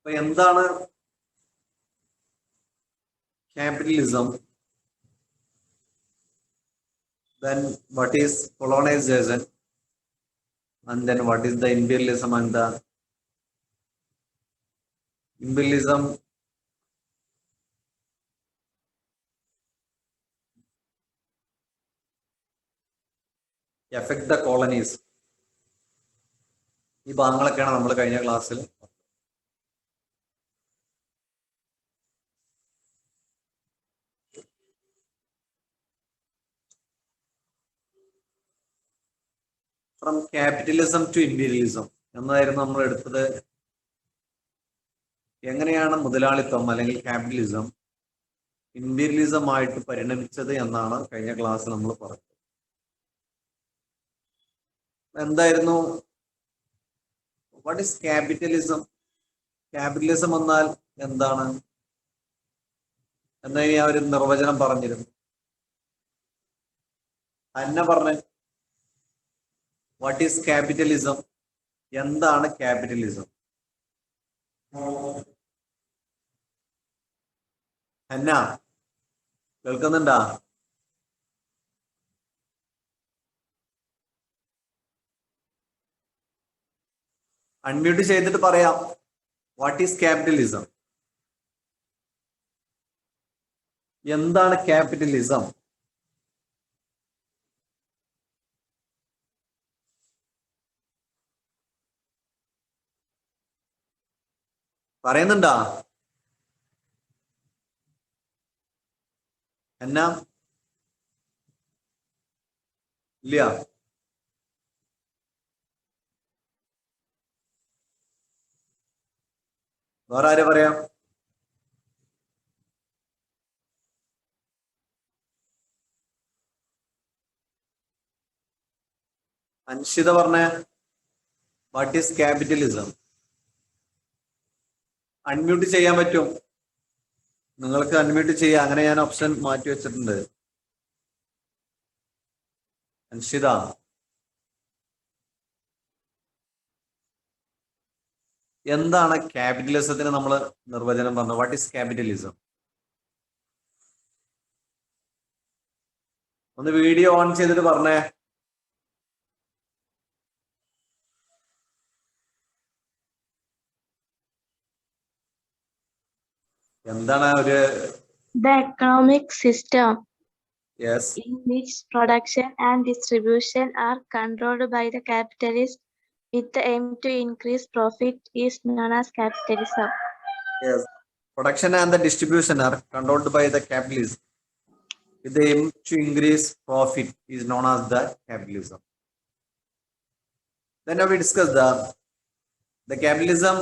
അപ്പൊ എന്താണ് capitalism? Then what is colonization? And then what is the imperialism and the imperialism affect the colonies? ഈ ഭാഗങ്ങളൊക്കെയാണ് നമ്മൾ കഴിഞ്ഞ ക്ലാസ്സിൽ ഫ്രം ക്യാപിറ്റലിസം ടു ഇമ്പീരിയലിസം എന്നായിരുന്നു നമ്മൾ എടുത്തത്. എങ്ങനെയാണ് മുതലാളിത്തം അല്ലെങ്കിൽ ക്യാപിറ്റലിസം ഇമ്പീരിയലിസം ആയിട്ട് പരിണമിച്ചത് എന്നാണ് കഴിഞ്ഞ ക്ലാസ്സിൽ നമ്മൾ പറഞ്ഞത്. എന്തായിരുന്നു വാട്ട് ഈസ് ക്യാപിറ്റലിസം? ക്യാപിറ്റലിസം എന്നാൽ എന്താണ് എന്ന് ഞാൻ ഒരു നിർവചനം പറഞ്ഞിരുന്നു. അന്ന പറഞ്ഞ വാട്ട് ഈസ് ക്യാപിറ്റലിസം? എന്താണ് ക്യാപിറ്റലിസം? അന്ന കേൾക്കുന്നുണ്ടാ? അൺമ്യൂട്ട് ചെയ്തിട്ട് പറയാം. What is capitalism? എന്താണ് ക്യാപിറ്റലിസം? പറയുന്നുണ്ടാ? എന്നാ ഇല്ല? വേറെ ആര് പറയാം? അൻഷിത പറഞ്ഞേ വാട്ട് ഈസ് ക്യാപിറ്റലിസം? അൺമ്യൂട്ട് ചെയ്യാൻ പറ്റും, നിങ്ങൾക്ക് അൺമ്യൂട്ട് ചെയ്യാം. അങ്ങനെ ഞാൻ ഓപ്ഷൻ മാറ്റി വെച്ചിട്ടുണ്ട്. അൻഷിത എന്താണ് ക്യാപിറ്റലിസത്തിന് നമ്മൾ നിർവചനം പറഞ്ഞു? What is capitalism? ഒന്ന് വീഡിയോ ഓൺ ചെയ്തിട്ട് പറഞ്ഞേ. എന്താണ് ഒരു The economic system yes in which production and distribution are controlled by the capitalist with the aim to increase profit is known as capitalism. Yes production and the distribution are controlled by the capitalist with the aim to increase profit is known as the capitalism. Then now we discuss the capitalism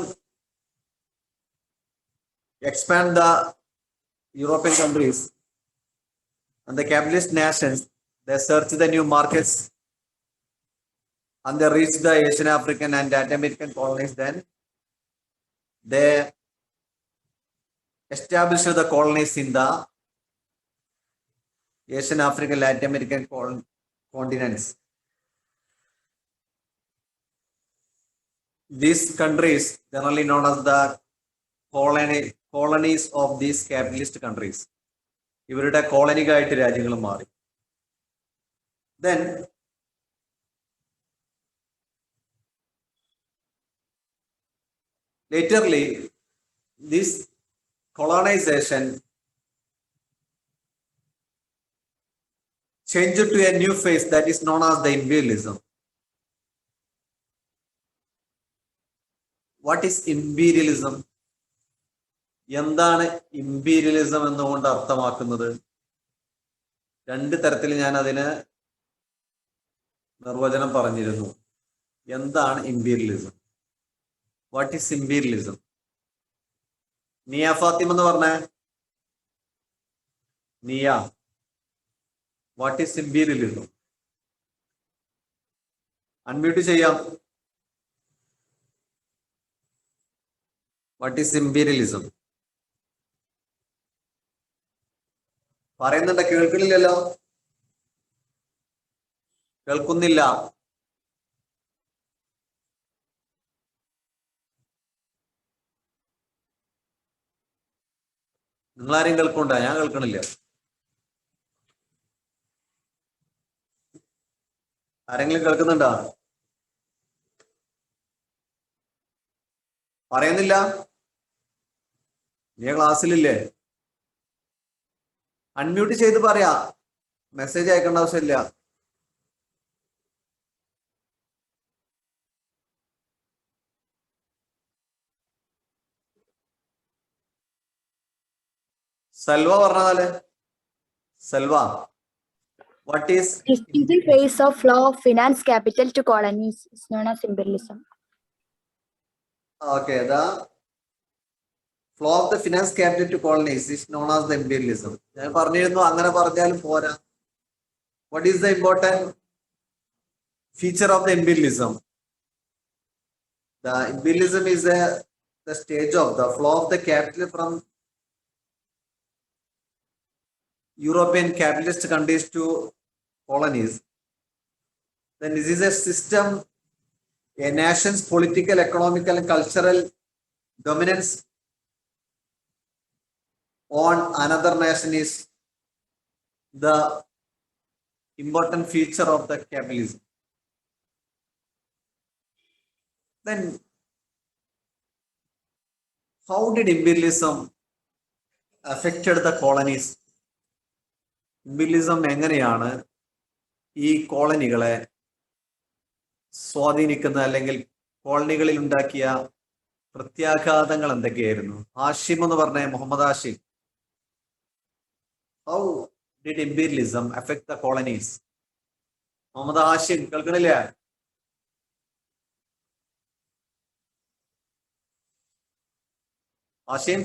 expand the European countries and the capitalist nations. They search the new markets and they reach the Asian, African and Latin American colonies. Then they establish the colonies in the Asian, African, Latin American continents. These countries generally known as the colonies of these capitalist countries. ഇവരുടെ കോളനികളായിട്ട് രാജ്യങ്ങൾ മാറി. Then laterly this colonization changed to a new phase that is known as the imperialism. What is imperialism? എന്താണ് imperialism എന്നുകൊണ്ട് അർത്ഥമാക്കുന്നത്? രണ്ട് തരത്തിൽ ഞാൻ അതിന് നിർവചനം പറഞ്ഞിരുന്നു. എന്താണ് ഇമ്പീരിയലിസം? What is imperialism? നിയ ഫാത്തിമ എന്ന് പറഞ്ഞേ. നിയ, വാട്ട് ഈസ് ഇമ്പീരിയലിസം? അൺമ്യൂട്ട് ചെയ്യാം. What is imperialism? പറയുന്നുണ്ട്, കേൾക്കുന്നില്ലല്ലോ. കേൾക്കുന്നില്ല. നിങ്ങളാരെയും കേൾക്കണ്ട? ഞാൻ കേൾക്കണില്ല. ആരെങ്കിലും കേൾക്കുന്നുണ്ടോ? പറയുന്നില്ല? നീ ക്ലാസ്സിലില്ലേ? അൺമ്യൂട്ട് ചെയ്ത് പറയാ, മെസ്സേജ് അയക്കേണ്ട ആവശ്യമില്ല. സൽവ പറഞ്ഞാല്, Salwa, what is This is the phase of flow of finance capital to colonies is known as imperialism. okay, the flow of the finance capital to colonies is known as the imperialism. ഞാൻ പറഞ്ഞിരുന്നു അങ്ങനെ പറഞ്ഞാലും പോരാ. What is the important feature of the imperialism? The imperialism is the stage of the flow of the capital from European capitalist countries to colonies. Then this is a system, a nation's political, economical, and cultural dominance on another nation is the important feature of the capitalism. Then how did imperialism affected the colonies? Imperialism എങ്ങനെയാണ് ഈ കോളനികളെ സ്വാധീനിക്കുന്ന, അല്ലെങ്കിൽ കോളനികളിൽ ഉണ്ടാക്കിയ പ്രത്യാഘാതങ്ങൾ എന്തൊക്കെയായിരുന്നു? ആഷിം എന്ന് പറഞ്ഞ Muhammad Ashim, how did imperialism affect the colonies? Muhammad Ashim കേൾക്കണില്ലേ? ആഷിം,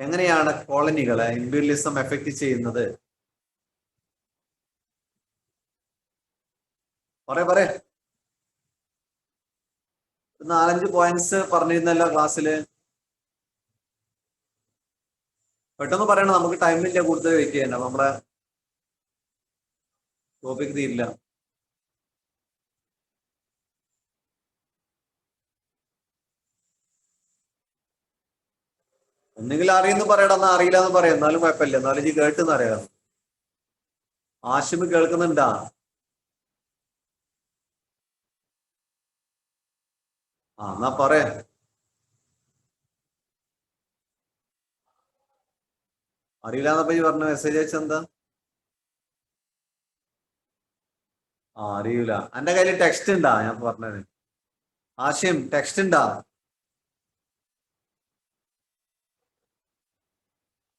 എങ്ങനെയാണ് കോളനികളെ ഇംപീരിയലിസം എഫക്ട് ചെയ്യുന്നത്? പറയേ 4-5 പോയിന്റ്സ് പറഞ്ഞിരുന്നല്ലോ ക്ലാസ്സിൽ. പെട്ടെന്ന് പറയണം, നമുക്ക് ടൈമില്ല, കൂടുതൽ വെയിറ്റ് ചെയ്യണ്ട, നമ്മുടെ ടോപ്പിക് തീരില്ല. ഒന്നുകിൽ അറിയുന്നു പറയണം, എന്നാ അറിയില്ല എന്ന് പറയാം, എന്നാലും കുഴപ്പമില്ല, എന്നാലും ഈ കേട്ടെന്ന് അറിയാം. ആഷിമ് കേൾക്കുന്നുണ്ടാ? എന്നാ പറയാ. അറിയില്ല എന്നപ്പോ ഈ പറഞ്ഞ മെസ്സേജ് അയച്ചെന്താ? അറിയൂല. എന്റെ കയ്യിൽ ടെക്സ്റ്റ് ഉണ്ടാ? ഞാൻ പറഞ്ഞത് ആഷിം, ടെക്സ്റ്റ് ഉണ്ടാ?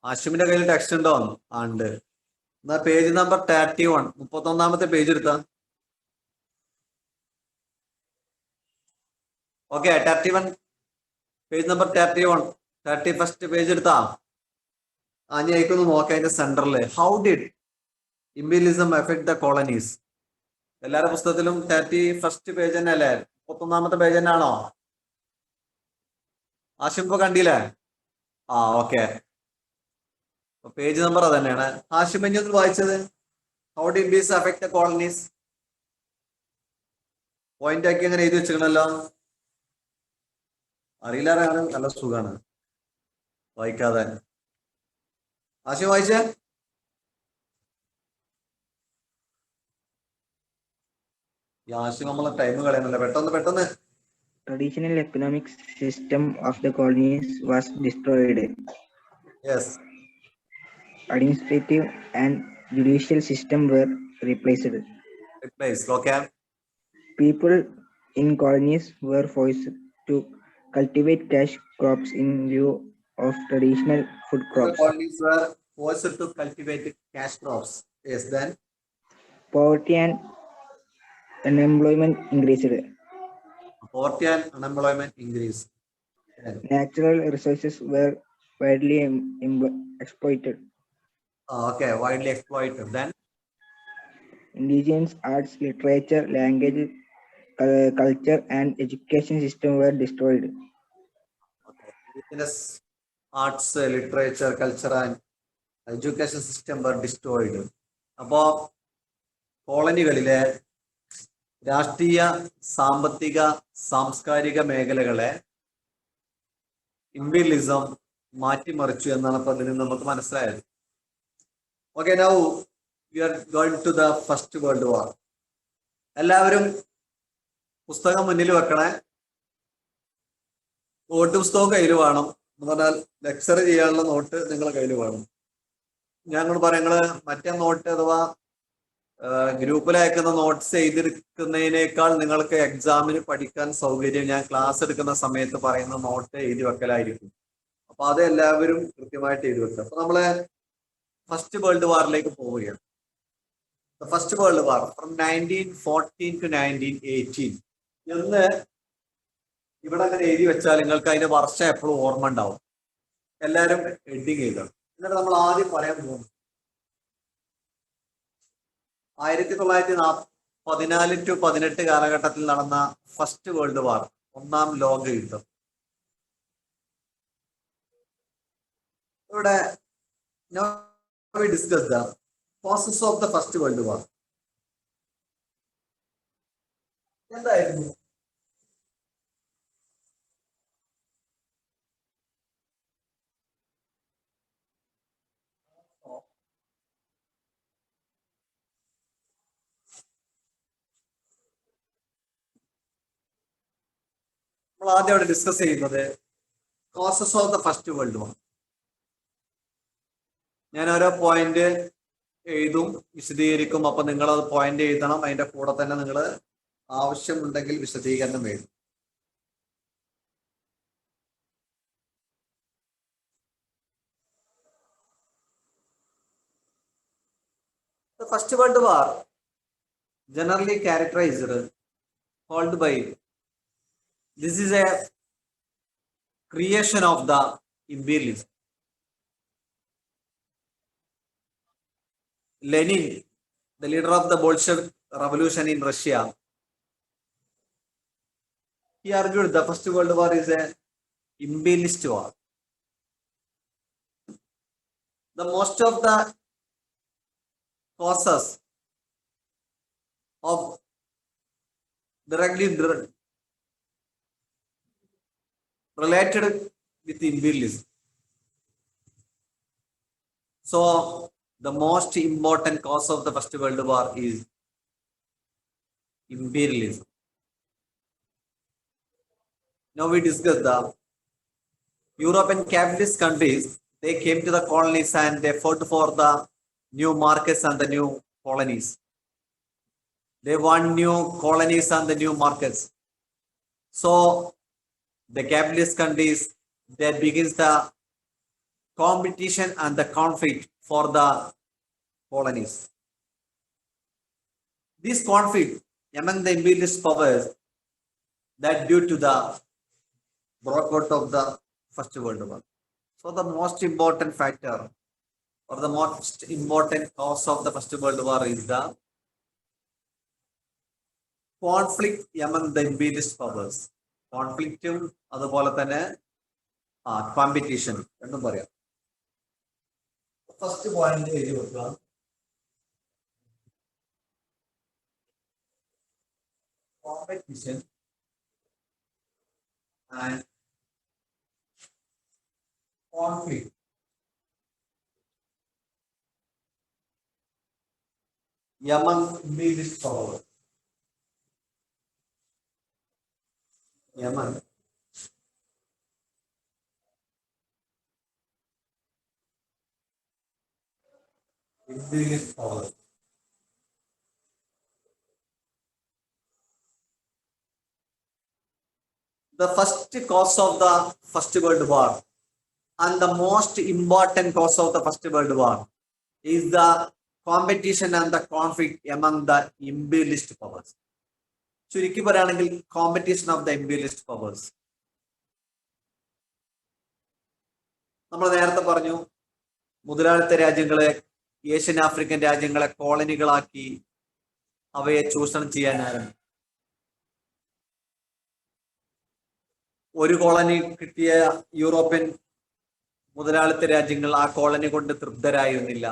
ആഷിമിന്റെ കയ്യിൽ ടെക്സ്റ്റ് ഉണ്ടോ? ഉണ്ട്. എന്നാ പേജ് നമ്പർ 31, 31ാമത്തെ പേജ് എടുത്താ. Okay, 31, page number 31, 31st page എടുത്താ. ഞാൻ അയക്കൊന്ന് നോക്കാം. അതിന്റെ സെന്ററില് how did imperialism effect the colonies. എല്ലാവരുടെ പുസ്തകത്തിലും 31st പേജ് തന്നെ അല്ലേ? 31ാമത്തെ പേജ് തന്നെ ആണോ? ആഷിം ഇപ്പൊ കണ്ടില്ലേ? ഓക്കെ, പേജ് നമ്പർ അത് തന്നെയാണ്. ആഷിം ഇനി ഒന്ന് വായിച്ചത്, how did imperialism effect the colonies. Point ആക്കി അങ്ങനെ എഴുതി വെച്ചിട്ടുണ്ടല്ലോ. അറിയില്ല, നല്ല സുഖാണ് വായിക്കാതെ. ആഷിം വായിച്ചേ? ആഷിം നമ്മളെ ടൈം കളയുന്നില്ല, പെട്ടെന്ന്. Traditional economic system of the colonies was destroyed. Yes. Administrative and judicial system were replaced. Okay. People in colonies were forced to cultivate cash crops in lieu of traditional food crops. Colonies were forced to cultivate cash crops. Yes, then Poverty and unemployment increased. Natural resources were widely exploited. Okay, widely exploited. Then Indigenous arts, literature, language, culture, and education system were destroyed. Okay. Indigenous arts, literature, culture, and education system were destroyed. അപ്പോ കോളനികളിലെ രാഷ്ട്രീയ, സാമ്പത്തിക, സാംസ്കാരിക മേഖലകളെ imperialism മാറ്റിമറിച്ചു എന്നാണ് അപ്പോൾ അതിൽ നിന്ന് നമുക്ക് മനസ്സിലായത്. Okay, now we are going to the first world war. എല്ലാവരും പുസ്തകം മുന്നിൽ വെക്കണേ. നോട്ട് പുസ്തകം കയ്യിൽ വേണം. എന്ന് പറഞ്ഞാൽ ലെക്ചർ ചെയ്യാനുള്ള നോട്ട് നിങ്ങളെ കയ്യിൽ വേണം. ഞങ്ങൾ പറയുന്നത് മറ്റേ നോട്ട് അഥവാ ഗ്രൂപ്പിൽ അയക്കുന്ന നോട്ട്സ് എഴുതിയെടുക്കുന്നതിനേക്കാൾ നിങ്ങൾക്ക് എക്സാമിന് പഠിക്കാൻ സൗകര്യം ഞാൻ ക്ലാസ് എടുക്കുന്ന സമയത്ത് പറയുന്ന നോട്ട് എഴുതി വെക്കലായിരിക്കും. അപ്പൊ അത് എല്ലാവരും കൃത്യമായിട്ട് എഴുതി വെക്കുക. അപ്പൊ നമ്മള് ഫസ്റ്റ് വേൾഡ് വാറിലേക്ക് പോവുകയാണ്. First world war from 1914 to 1918 എന്ന് ഇവിടെ അങ്ങനെ എഴുതി വെച്ചാൽ നിങ്ങൾക്ക് അതിന്റെ വർഷം എപ്പോഴും ഓർമ്മ ഉണ്ടാവും. എല്ലാവരും ഹെഡിങ് എഴുതണം. എന്നിട്ട് നമ്മൾ ആദ്യം പറയാൻ പോകും 1914 to 18 കാലഘട്ടത്തിൽ നടന്ന ഫസ്റ്റ് വേൾഡ് വാർ, ഒന്നാം ലോക യുദ്ധം. ഇവിടെ we discuss the causes of the first world war. എന്തായിരുന്നു? നമ്മൾ ആദ്യം അവിടെ ഡിസ്കസ് ചെയ്യുന്നത് causes of the first world വാർ. ഞാൻ ഓരോ പോയിന്റ് എഴുതും, വിശദീകരിക്കും. അപ്പൊ നിങ്ങൾ അത് പോയിന്റ് എഴുതണം. അതിന്റെ കൂടെ തന്നെ നിങ്ങൾ ആവശ്യമുണ്ടെങ്കിൽ വിശദീകരണം എഴുതും. The first world war generally characterized called by this is a creation of the imperialism. Lenin, the leader of the Bolshevik revolution in Russia, he argued the first world war is a imperialist war. The most of the causes of directly related with imperialism. So the most important cause of the first world war is imperialism. Now we discuss the European capitalist countries. They came to the colonies and they fought for the new markets and the new colonies. They won new colonies and the new markets. So the capitalist countries, there begins the competition and the conflict for the colonies. This conflict among the imperialist powers that due to the breakout of the First World War. So the most important factor or the most important cause of the First World War is the conflict among the imperialist powers. കോൺഫ്ലിക്റ്റും അതുപോലെ തന്നെ competition എന്നും പറയാം. First point എഴുതി വെക്കുക. Competition and conflict among imperialist powers. Yemen. Imperialist power. The first cause of the First World War and the most important cause of the First World War is the competition and the conflict among the imperialist powers. ചുരുക്കി പറയുകയാണെങ്കിൽ competition of the imperialist powers. നമ്മൾ നേരത്തെ പറഞ്ഞു മുതലാളിത്ത രാജ്യങ്ങളെ, Asian African രാജ്യങ്ങളെ കോളനികളാക്കി അവയെ ചൂഷണം ചെയ്യാനായിരുന്നു. ഒരു കോളനി കിട്ടിയ യൂറോപ്യൻ മുതലാളിത്ത രാജ്യങ്ങൾ ആ കോളനി കൊണ്ട് തൃപ്തരായിരുന്നില്ല.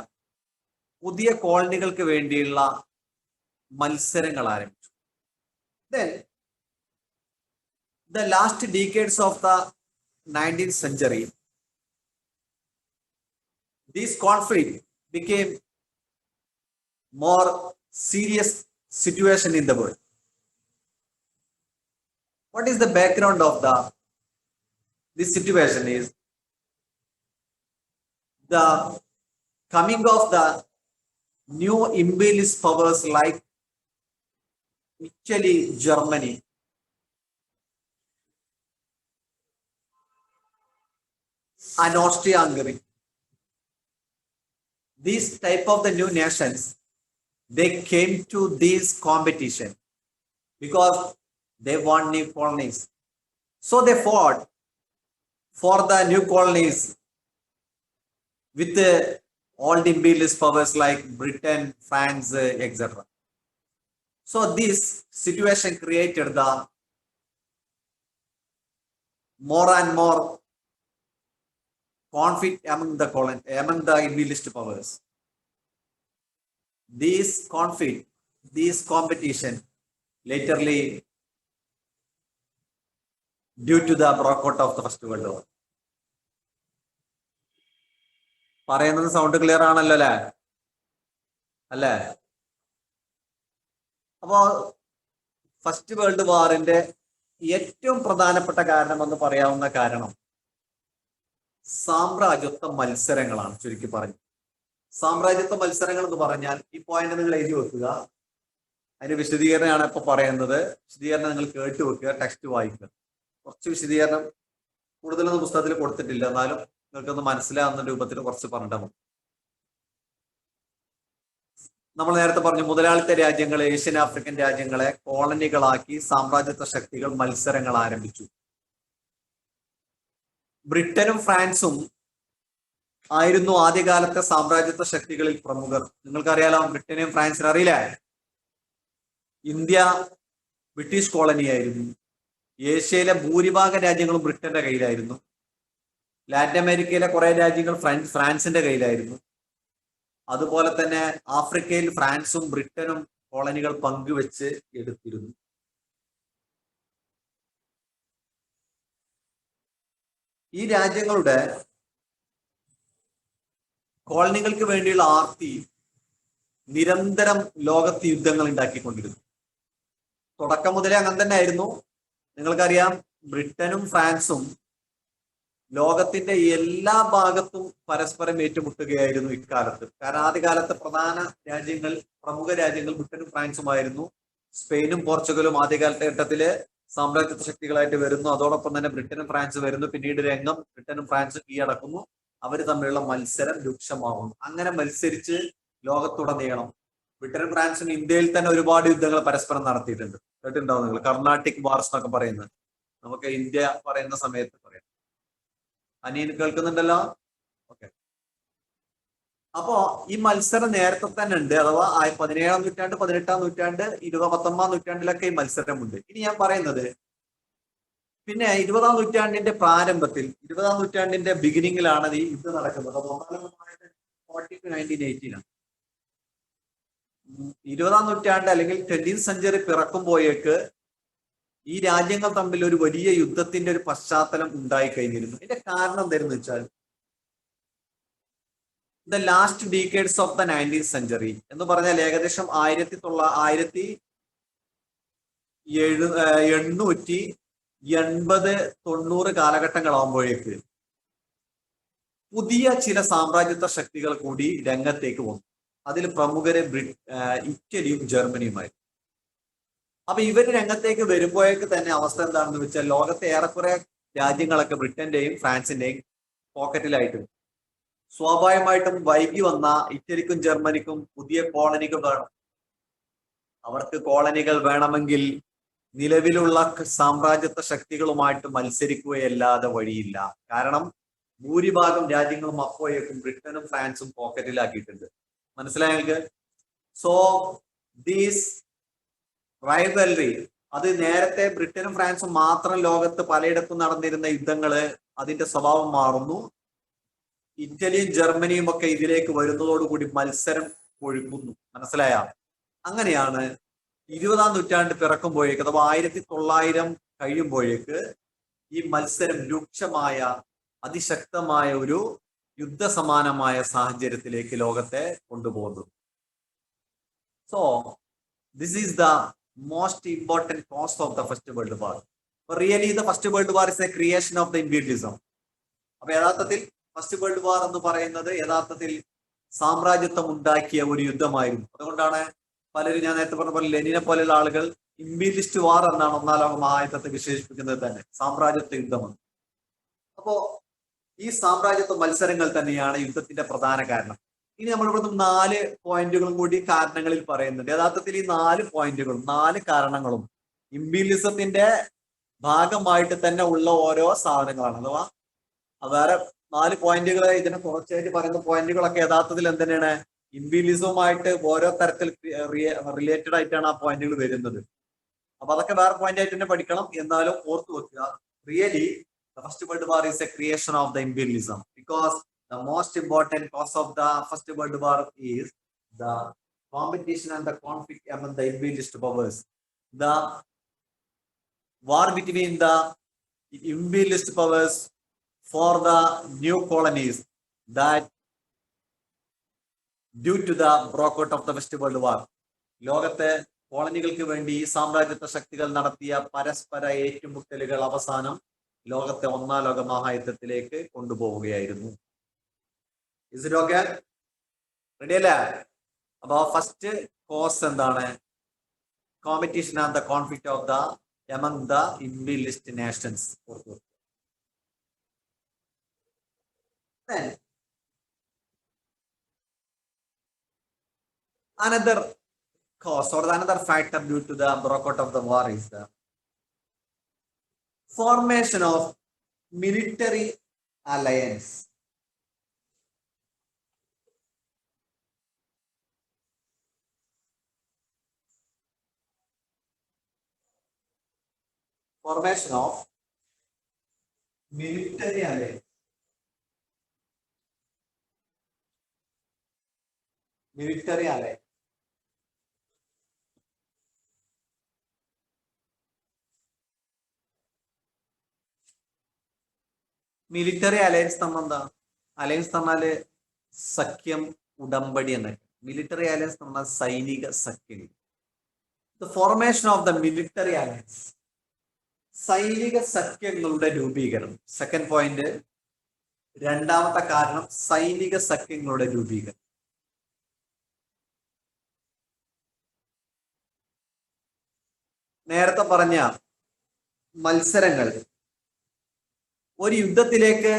പുതിയ കോളനികൾക്ക് വേണ്ടിയുള്ള മത്സരങ്ങൾ ആരംഭിച്ചു. Then the last decades of the 19th century, this conflict became more serious situation in the world. What is the background of this situation is the coming of the new imperialist powers like Italy, Germany, and Austria-Hungary. These type of the new nations, they came to this competition because they want new colonies. So they fought for the new colonies with the old imperialist powers like Britain, France, etc. So this situation created the more and more conflict among the imperialist powers. This conflict, this competition, laterly due to the breakout of the First World War. പറയുന്നത് sound clear ആണല്ലോ അല്ലേ? അപ്പോ first world വാറിന്റെ ഏറ്റവും പ്രധാനപ്പെട്ട കാരണം എന്ന് പറയാവുന്ന കാരണം സാമ്രാജ്യത്വ മത്സരങ്ങളാണ്. ചുരുക്കി പറഞ്ഞു, സാമ്രാജ്യത്വ മത്സരങ്ങൾ എന്ന് പറഞ്ഞാൽ ഈ പോയിന്റ് നിങ്ങൾ എഴുതി വെക്കുക. അതിന്റെ വിശദീകരണമാണ് ഇപ്പൊ പറയുന്നത്. വിശദീകരണം നിങ്ങൾ കേട്ടു വെക്കുക, ടെക്സ്റ്റ് വായിക്കുക. കുറച്ച് വിശദീകരണം കൂടുതലൊന്നും പുസ്തകത്തിൽ കൊടുത്തിട്ടില്ല, എന്നാലും നിങ്ങൾക്കൊന്ന് മനസ്സിലാവുന്ന രൂപത്തിൽ കുറച്ച് പറഞ്ഞിട്ടുണ്ടാവും. നമ്മൾ നേരത്തെ പറഞ്ഞു, മുതലാളിത്ത രാജ്യങ്ങൾ ഏഷ്യൻ ആഫ്രിക്കൻ രാജ്യങ്ങളെ കോളനികളാക്കി സാമ്രാജ്യത്വ ശക്തികൾ മത്സരങ്ങൾ ആരംഭിച്ചു. ബ്രിട്ടനും ഫ്രാൻസും ആയിരുന്നു ആദ്യകാലത്തെ സാമ്രാജ്യത്വ ശക്തികളിൽ പ്രമുഖർ. നിങ്ങൾക്കറിയാലോ, ബ്രിട്ടനെയും ഫ്രാൻസിനും അറിയില്ലേ? ഇന്ത്യ ബ്രിട്ടീഷ് കോളനിയായിരുന്നു. ഏഷ്യയിലെ ഭൂരിഭാഗം രാജ്യങ്ങളും ബ്രിട്ടന്റെ കയ്യിലായിരുന്നു. ലാറ്റിൻ അമേരിക്കയിലെ കുറെ രാജ്യങ്ങൾ ഫ്രാൻസിന്റെ കയ്യിലായിരുന്നു. അതുപോലെ തന്നെ ആഫ്രിക്കയിൽ ഫ്രാൻസും ബ്രിട്ടനും കോളനികൾ പങ്കുവെച്ച് എടുത്തിരുന്നു. ഈ രാജ്യങ്ങളുടെ കോളനികൾക്ക് വേണ്ടിയുള്ള ആർത്തി നിരന്തരം ലോകത്ത് യുദ്ധങ്ങൾ ഉണ്ടാക്കിക്കൊണ്ടിരുന്നു. തുടക്കം മുതലേ അങ്ങനെ തന്നെ ആയിരുന്നു. നിങ്ങൾക്കറിയാം, ബ്രിട്ടനും ഫ്രാൻസും ലോകത്തിന്റെ എല്ലാ ഭാഗത്തും പരസ്പരം ഏറ്റുമുട്ടുകയായിരുന്നു ഇക്കാലത്ത്. കാരണം ആദ്യകാലത്ത് പ്രമുഖ രാജ്യങ്ങൾ ബ്രിട്ടനും ഫ്രാൻസുമായിരുന്നു. സ്പെയിനും പോർച്ചുഗലും ആദ്യകാലത്തെ ഘട്ടത്തില് സാമ്രാജ്യത്വ ശക്തികളായിട്ട് വരുന്നു. അതോടൊപ്പം തന്നെ ബ്രിട്ടനും ഫ്രാൻസും വരുന്നു. പിന്നീട് രംഗം ബ്രിട്ടനും ഫ്രാൻസും കീഴടക്കുന്നു. അവർ തമ്മിലുള്ള മത്സരം രൂക്ഷമാവുന്നു. അങ്ങനെ മത്സരിച്ച് ലോകത്തുടനീളം ബ്രിട്ടനും ഫ്രാൻസും ഇന്ത്യയിൽ തന്നെ ഒരുപാട് യുദ്ധങ്ങൾ പരസ്പരം നടത്തിയിട്ടുണ്ട്. കേട്ടിട്ടുണ്ടാവും നിങ്ങൾ, കർണാട്ടിക് വാർസ് എന്നൊക്കെ പറയുന്നത്. നമുക്ക് ഇന്ത്യ പറയുന്ന സമയത്ത് പറയാം. അനിയൻ കേൾക്കുന്നുണ്ടല്ലോ? ഓക്കെ. അപ്പോ ഈ മത്സരം നേരത്തെ തന്നെ ഉണ്ട്. അഥവാ 17-ാം നൂറ്റാണ്ട്, 18-ാം നൂറ്റാണ്ട്, 19-ാം നൂറ്റാണ്ടിലൊക്കെ ഈ മത്സരമുണ്ട്. ഇനി ഞാൻ പറയുന്നത്, പിന്നെ 20-ാം നൂറ്റാണ്ടിന്റെ പ്രാരംഭത്തിൽ, 20-ാം നൂറ്റാണ്ടിന്റെ ബിഗിനിങ്ങിലാണ് ഈ യുദ്ധം നടക്കുന്നത്. 1918 20-ാം നൂറ്റാണ്ട് അല്ലെങ്കിൽ 20th സെഞ്ചുറി പിറക്കുമ്പോഴേക്ക് ഈ രാജ്യങ്ങൾ തമ്മിൽ ഒരു വലിയ യുദ്ധത്തിന്റെ ഒരു പശ്ചാത്തലം ഉണ്ടായി കഴിഞ്ഞിരുന്നു. ഇതിന്റെ കാരണം എന്തായിരുന്നു വെച്ചാൽ, the last decades of the 19th century എന്ന് പറഞ്ഞാൽ ഏകദേശം 1880-90 കാലഘട്ടങ്ങളാകുമ്പോഴേക്ക് പുതിയ ചില സാമ്രാജ്യത്വ ശക്തികൾ കൂടി രംഗത്തേക്ക് വന്നു. അതിൽ പ്രമുഖര് ഇറ്റലിയും ജർമ്മനിയുമായിരുന്നു. അപ്പൊ ഇവര് രംഗത്തേക്ക് വരുമ്പോഴേക്ക് തന്നെ അവസ്ഥ എന്താണെന്ന് വെച്ചാൽ, ലോകത്തെ ഏറെക്കുറെ രാജ്യങ്ങളൊക്കെ ബ്രിട്ടന്റെയും ഫ്രാൻസിന്റെയും പോക്കറ്റിലായിട്ടുണ്ട്. സ്വാഭാവികമായിട്ടും വൈകി വന്ന ഇറ്റലിക്കും ജർമ്മനിക്കും പുതിയ കോളനികൾ വേണം. അവർക്ക് കോളനികൾ വേണമെങ്കിൽ നിലവിലുള്ള സാമ്രാജ്യത്വ ശക്തികളുമായിട്ട് മത്സരിക്കുകയല്ലാതെ വഴിയില്ല. കാരണം ഭൂരിഭാഗം രാജ്യങ്ങളും അപ്പോഴേക്കും ബ്രിട്ടനും ഫ്രാൻസും പോക്കറ്റിലാക്കിയിട്ടുണ്ട്. മനസ്സിലായെങ്കിൽ? സോ ദീസ് റൈവൽറി, അത് നേരത്തെ ബ്രിട്ടനും ഫ്രാൻസും മാത്രം ലോകത്ത് പലയിടത്തും നടന്നിരുന്ന യുദ്ധങ്ങള് അതിന്റെ സ്വഭാവം മാറുന്നു. ഇറ്റലിയും ജർമ്മനിയും ഒക്കെ ഇതിലേക്ക് വരുന്നതോടുകൂടി മത്സരം കൊഴുക്കുന്നു. മനസ്സിലായ? അങ്ങനെയാണ് 20-ാം നൂറ്റാണ്ട് പിറക്കുമ്പോഴേക്ക്, അഥവാ 1900 കഴിയുമ്പോഴേക്ക് ഈ മത്സരം രൂക്ഷമായ അതിശക്തമായ ഒരു യുദ്ധസമാനമായ സാഹചര്യത്തിലേക്ക് ലോകത്തെ കൊണ്ടുപോകുന്നത്. So this is the most important cause of the first world war. Really the first world war is a creation of the imperialism. അപ്പൊ യഥാർത്ഥത്തിൽ ഫസ്റ്റ് വേൾഡ് വാർ എന്ന് പറയുന്നത് യഥാർത്ഥത്തിൽ സാമ്രാജ്യത്വം ഉണ്ടാക്കിയ ഒരു യുദ്ധമായിരുന്നു. അതുകൊണ്ടാണ് പലരും, ഞാൻ നേരത്തെ പറഞ്ഞ പോലെ ലെനിനെ പോലെയുള്ള ആളുകൾ ഇംപീരിയലിസ്റ്റ് വാർ എന്നാണ് ഒന്നാം ലോക മഹായുദ്ധത്തെ വിശേഷിപ്പിക്കുന്നത് തന്നെ, സാമ്രാജ്യത്വ യുദ്ധമാണ്. അപ്പോ ഈ സാമ്രാജ്യത്വ മത്സരങ്ങൾ തന്നെയാണ് യുദ്ധത്തിന്റെ പ്രധാന കാരണം. ഇനി നമ്മൾ ഇവിടുന്ന് 4 പോയിന്റുകളും കൂടി കാരണങ്ങളിൽ പറയുന്നുണ്ട്. യഥാർത്ഥത്തിൽ ഈ 4 പോയിന്റുകളും 4 കാരണങ്ങളും ഇംപീരിയലിസത്തിന്റെ ഭാഗമായിട്ട് തന്നെ ഉള്ള ഓരോ സാധനങ്ങളാണ്. അഥവാ വേറെ 4 പോയിന്റുകൾ, ഇതിനെ കുറച്ചായിട്ട് പറയുന്ന പോയിന്റുകളൊക്കെ യഥാർത്ഥത്തിൽ എന്തിനാണ് ഇംപീരിയലിസവുമായിട്ട് ഓരോ തരത്തിൽ റിലേറ്റഡ് ആയിട്ടാണ് ആ പോയിന്റുകൾ വരുന്നത്. അപ്പൊ അതൊക്കെ വേറെ പോയിന്റ് ആയിട്ട് തന്നെ പഠിക്കണം. എന്നാലും ഓർത്തു വെക്കുക, really the first world war is a creation of the imperialism, because the most important cause of the first world war is the competition and the conflict among the imperialist powers. The war between the imperialist powers for the new colonies that due to the breakout of the first world war. ലോകത്തെ കോളനികൾക്ക് വേണ്ടി ഈ സാമ്രാജ്യത്വ ശക്തികൾ നടത്തിയ പരസ്പര ഏറ്റുമുട്ടലുകൾ അവസാനം ലോകത്തെ ഒന്നാം ലോക മഹായുദ്ധത്തിലേക്ക് കൊണ്ടുപോവുകയായിരുന്നു. Is it okay? റെഡി അല്ലേ? അപ്പൊ ഫസ്റ്റ് കോസ് എന്താണ്? Competition and the conflict of the among the imperialist nations. Another cause or another factor due to the breakout of the war is the formation of military alliance. Formation of military alliance. Military alliance. Military alliance എന്താ? Alliance പറഞ്ഞാല് സഖ്യം, ഉടമ്പടി എന്നൊക്കെ. Military alliance എന്ന് പറഞ്ഞാൽ സൈനിക സഖ്യം. The formation of the military alliance, സൈനിക സഖ്യങ്ങളുടെ രൂപീകരണം. സെക്കൻഡ് പോയിന്റ്, രണ്ടാമത്തെ കാരണം സൈനിക സഖ്യങ്ങളുടെ രൂപീകരണം. നേരത്തെ പറഞ്ഞ മത്സരങ്ങൾ ഒരു യുദ്ധത്തിലേക്ക്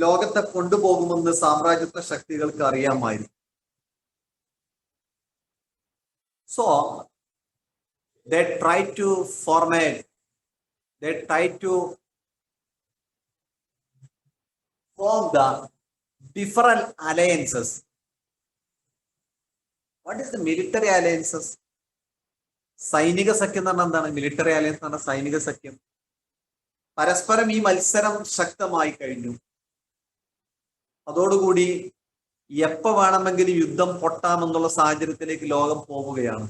ലോകത്തെ കൊണ്ടുപോകുമെന്ന് സാമ്രാജ്യത്വ ശക്തികൾക്ക് അറിയാമായിരുന്നു. So they try to formate, they try to form the different alliances. What is the military alliances? സൈനിക സഖ്യം എന്ന് പറഞ്ഞാൽ എന്താണ്? മിലിറ്ററി അലയൻസ് എന്ന് പറഞ്ഞാൽ സൈനിക സഖ്യം. പരസ്പരം ഈ മത്സരം ശക്തമായി കഴിഞ്ഞു. അതോടുകൂടി എപ്പോ വേണമെങ്കിലും യുദ്ധം പൊട്ടാമെന്നുള്ള സാഹചര്യത്തിലേക്ക് ലോകം പോവുകയാണ്.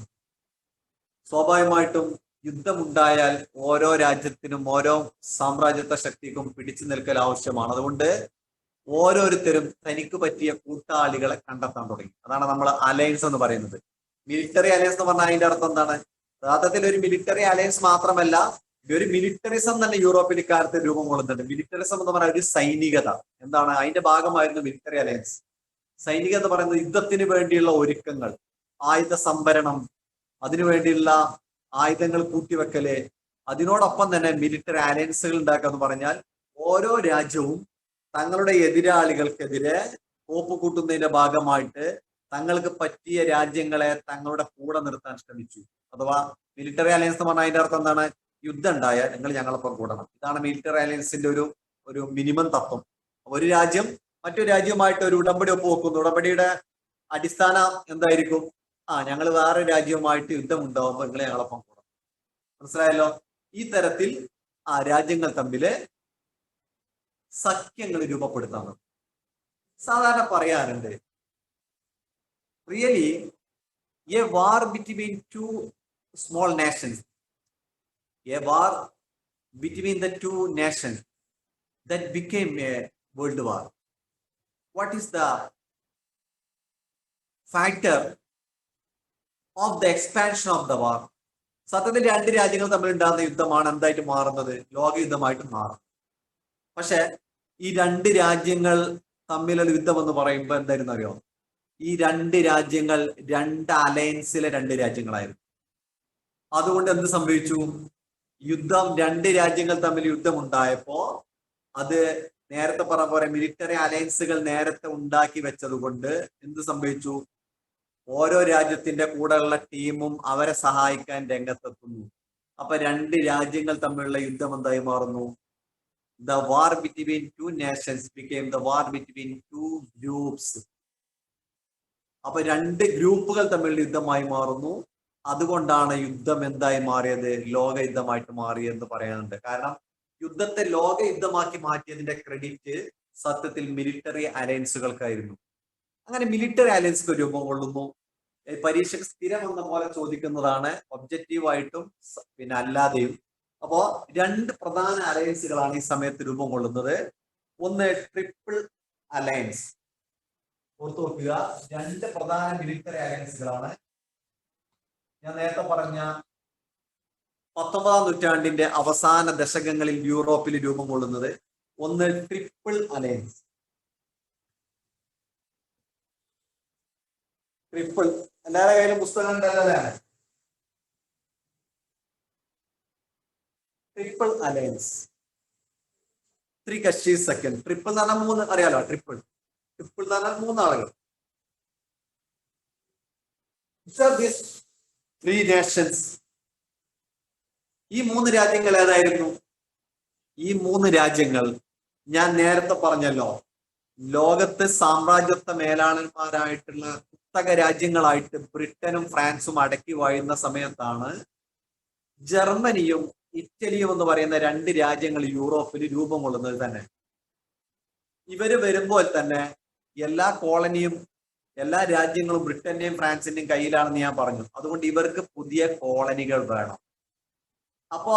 സ്വാഭാവികമായിട്ടും യുദ്ധമുണ്ടായാൽ ഓരോ രാജ്യത്തിനും ഓരോ സാമ്രാജ്യത്വ ശക്തിക്കും പിടിച്ചു നിൽക്കൽ ആവശ്യമാണ്. അതുകൊണ്ട് ഓരോരുത്തരും തനിക്ക് പറ്റിയ കൂട്ടാളികളെ കണ്ടെത്താൻ തുടങ്ങി. അതാണ് നമ്മൾ അലയൻസ് എന്ന് പറയുന്നത്. മിലിറ്ററി അലയൻസ് എന്ന് പറഞ്ഞാൽ അതിന്റെ അർത്ഥം എന്താണ്? യഥാർത്ഥത്തിൽ ഒരു മിലിറ്ററി അലയൻസ് മാത്രമല്ല, ഒരു മിലിറ്ററിസം തന്നെ യൂറോപ്പിൽ ഇക്കാലത്ത് രൂപം കൊള്ളുന്നുണ്ട്. മിലിറ്ററിസം എന്ന് പറഞ്ഞാൽ ഒരു സൈനികത. എന്താണ് അതിന്റെ ഭാഗമായിരുന്നു മിലിറ്ററി അലയൻസ്. സൈനിക എന്ന് പറയുന്നത് യുദ്ധത്തിന് വേണ്ടിയുള്ള ഒരുക്കങ്ങൾ, ആയുധ സംഭരണം, അതിനുവേണ്ടിയുള്ള ആയുധങ്ങൾ കൂട്ടിവെക്കല്, അതിനോടൊപ്പം തന്നെ മിലിറ്ററി അലയൻസുകൾ ഉണ്ടാക്കുക എന്ന് പറഞ്ഞാൽ ഓരോ രാജ്യവും തങ്ങളുടെ എതിരാളികൾക്കെതിരെ കോപ്പ് കൂട്ടുന്നതിന്റെ ഭാഗമായിട്ട് തങ്ങൾക്ക് പറ്റിയ രാജ്യങ്ങളെ തങ്ങളുടെ കൂടെ നിർത്താൻ ശ്രമിച്ചു. അഥവാ മിലിറ്ററി അലയൻസ് എന്ന് പറഞ്ഞാൽ അതിന്റെ അർത്ഥം എന്താണ്? യുദ്ധം ഉണ്ടായാൽ നിങ്ങൾ ഞങ്ങളൊപ്പം കൂടണം. ഇതാണ് മിലിറ്ററി അലയൻസിന്റെ ഒരു മിനിമം തത്വം. ഒരു രാജ്യം മറ്റൊരു രാജ്യവുമായിട്ട് ഒരു ഉടമ്പടി ഒപ്പുവെക്കുന്നു. ഉടമ്പടിയുടെ അടിസ്ഥാനം എന്തായിരിക്കും? ഞങ്ങൾ വേറെ രാജ്യവുമായിട്ട് യുദ്ധം ഉണ്ടാവുമ്പോൾ നിങ്ങൾ ഞങ്ങളൊപ്പം കൂടണം. മനസ്സിലായല്ലോ? ഈ തരത്തിൽ രാജ്യങ്ങൾ തമ്മില് സഖ്യങ്ങൾ രൂപപ്പെടുത്താണ്. സാധാരണ പറയാറുണ്ട്, really a war between two small Nations, a war between the two nations that became a world war. What is the factor of the expansion of the war? സത്യത്തിൽ രണ്ട് രാജ്യങ്ങൾ തമ്മിൽ ഉണ്ടാകുന്ന യുദ്ധമാണ് എന്തായിട്ട് മാറുന്നത്? ലോക യുദ്ധമായിട്ട് മാറും. പക്ഷെ ഈ രണ്ട് രാജ്യങ്ങൾ തമ്മിലുള്ള യുദ്ധം എന്ന് പറയുമ്പോൾ എന്തായിരുന്നു അറിയോ? ഈ രണ്ട് രാജ്യങ്ങൾ രണ്ട് അലയൻസിലെ രണ്ട് രാജ്യങ്ങളായിരുന്നു. അതുകൊണ്ട് എന്ത് സംഭവിച്ചു? യുദ്ധം, രണ്ട് രാജ്യങ്ങൾ തമ്മിൽ യുദ്ധം ഉണ്ടായപ്പോ അത് നേരത്തെ പറഞ്ഞ പോലെ മിലിറ്ററി അലയൻസുകൾ നേരത്തെ ഉണ്ടാക്കി വെച്ചത് കൊണ്ട് എന്ത് സംഭവിച്ചു? ഓരോ രാജ്യത്തിന്റെ കൂടെയുള്ള ടീമും അവരെ സഹായിക്കാൻ രംഗത്തെത്തുന്നു. അപ്പൊ രണ്ട് രാജ്യങ്ങൾ തമ്മിലുള്ള യുദ്ധം എന്തായി മാറുന്നു? The war between two nations became the war between two groups. അപ്പൊ രണ്ട് ഗ്രൂപ്പുകൾ തമ്മിലുള്ള യുദ്ധമായി മാറുന്നു. അതുകൊണ്ടാണ് യുദ്ധം എന്തായി മാറിയത്? ലോക യുദ്ധമായിട്ട് മാറിയെന്ന് പറയാനുണ്ട്. കാരണം യുദ്ധത്തെ ലോക യുദ്ധമാക്കി മാറ്റിയതിന്റെ ക്രെഡിറ്റ് സത്യത്തിൽ മിലിറ്ററി അലയൻസുകൾക്കായിരുന്നു. അങ്ങനെ മിലിറ്ററി അലയൻസുകൾ രൂപം കൊള്ളുന്നു. പരീക്ഷയ്ക്ക് സ്ഥിരം എന്ന പോലെ ചോദിക്കുന്നതാണ്, ഒബ്ജക്റ്റീവായിട്ടും പിന്നെ അല്ലാതെയും. അപ്പോ രണ്ട് പ്രധാന അലയൻസുകളാണ് ഈ സമയത്ത് രൂപം കൊള്ളുന്നത്. ഒന്ന് ട്രിപ്പിൾ അലയൻസ്. ഓർത്തു നോക്കുക, രണ്ട് പ്രധാന മിലിറ്ററി അലയൻസുകളാണ്. ഞാൻ നേരത്തെ പറഞ്ഞ 19ാം നൂറ്റാണ്ടിന്റെ അവസാന ദശകങ്ങളിൽ യൂറോപ്പിൽ രൂപം കൊള്ളുന്നത്. ഒന്ന് ട്രിപ്പിൾ അലയൻസ്. ട്രിപ്പിൾ എല്ലാവരുടെ കയ്യിലും പുസ്തകം ഉണ്ടല്ലേ? ട്രിപ്പിൾ അലയൻസ്, ത്രീ കക്ഷീസ് സെക്കൻഡ്. ട്രിപ്പിൾ എന്ന് പറഞ്ഞാൽ മൂന്ന്, അറിയാലോ? ട്രിപ്പിൾ എന്ന് പറഞ്ഞാൽ മൂന്നാളുകൾ. Three Nations. ഈ മൂന്ന് രാജ്യങ്ങൾ ഏതായിരുന്നു? ഈ മൂന്ന് രാജ്യങ്ങൾ ഞാൻ നേരത്തെ പറഞ്ഞല്ലോ, ലോകത്ത് സാമ്രാജ്യത്വ മേലാളന്മാരായിട്ടുള്ള കുത്തക രാജ്യങ്ങളായിട്ട് ബ്രിട്ടനും ഫ്രാൻസും അടക്കി വാഴുന്ന സമയത്താണ് ജർമ്മനിയും ഇറ്റലിയും എന്ന് പറയുന്ന രണ്ട് രാജ്യങ്ങൾ യൂറോപ്പിൽ രൂപം കൊള്ളുന്നത് തന്നെ. ഇവര് വരുമ്പോൾ തന്നെ എല്ലാ കോളനിയും എല്ലാ രാജ്യങ്ങളും ബ്രിട്ടന്റെയും ഫ്രാൻസിന്റെയും കയ്യിലാണെന്ന് ഞാൻ പറഞ്ഞു. അതുകൊണ്ട് ഇവർക്ക് പുതിയ കോളനികൾ വേണം. അപ്പോ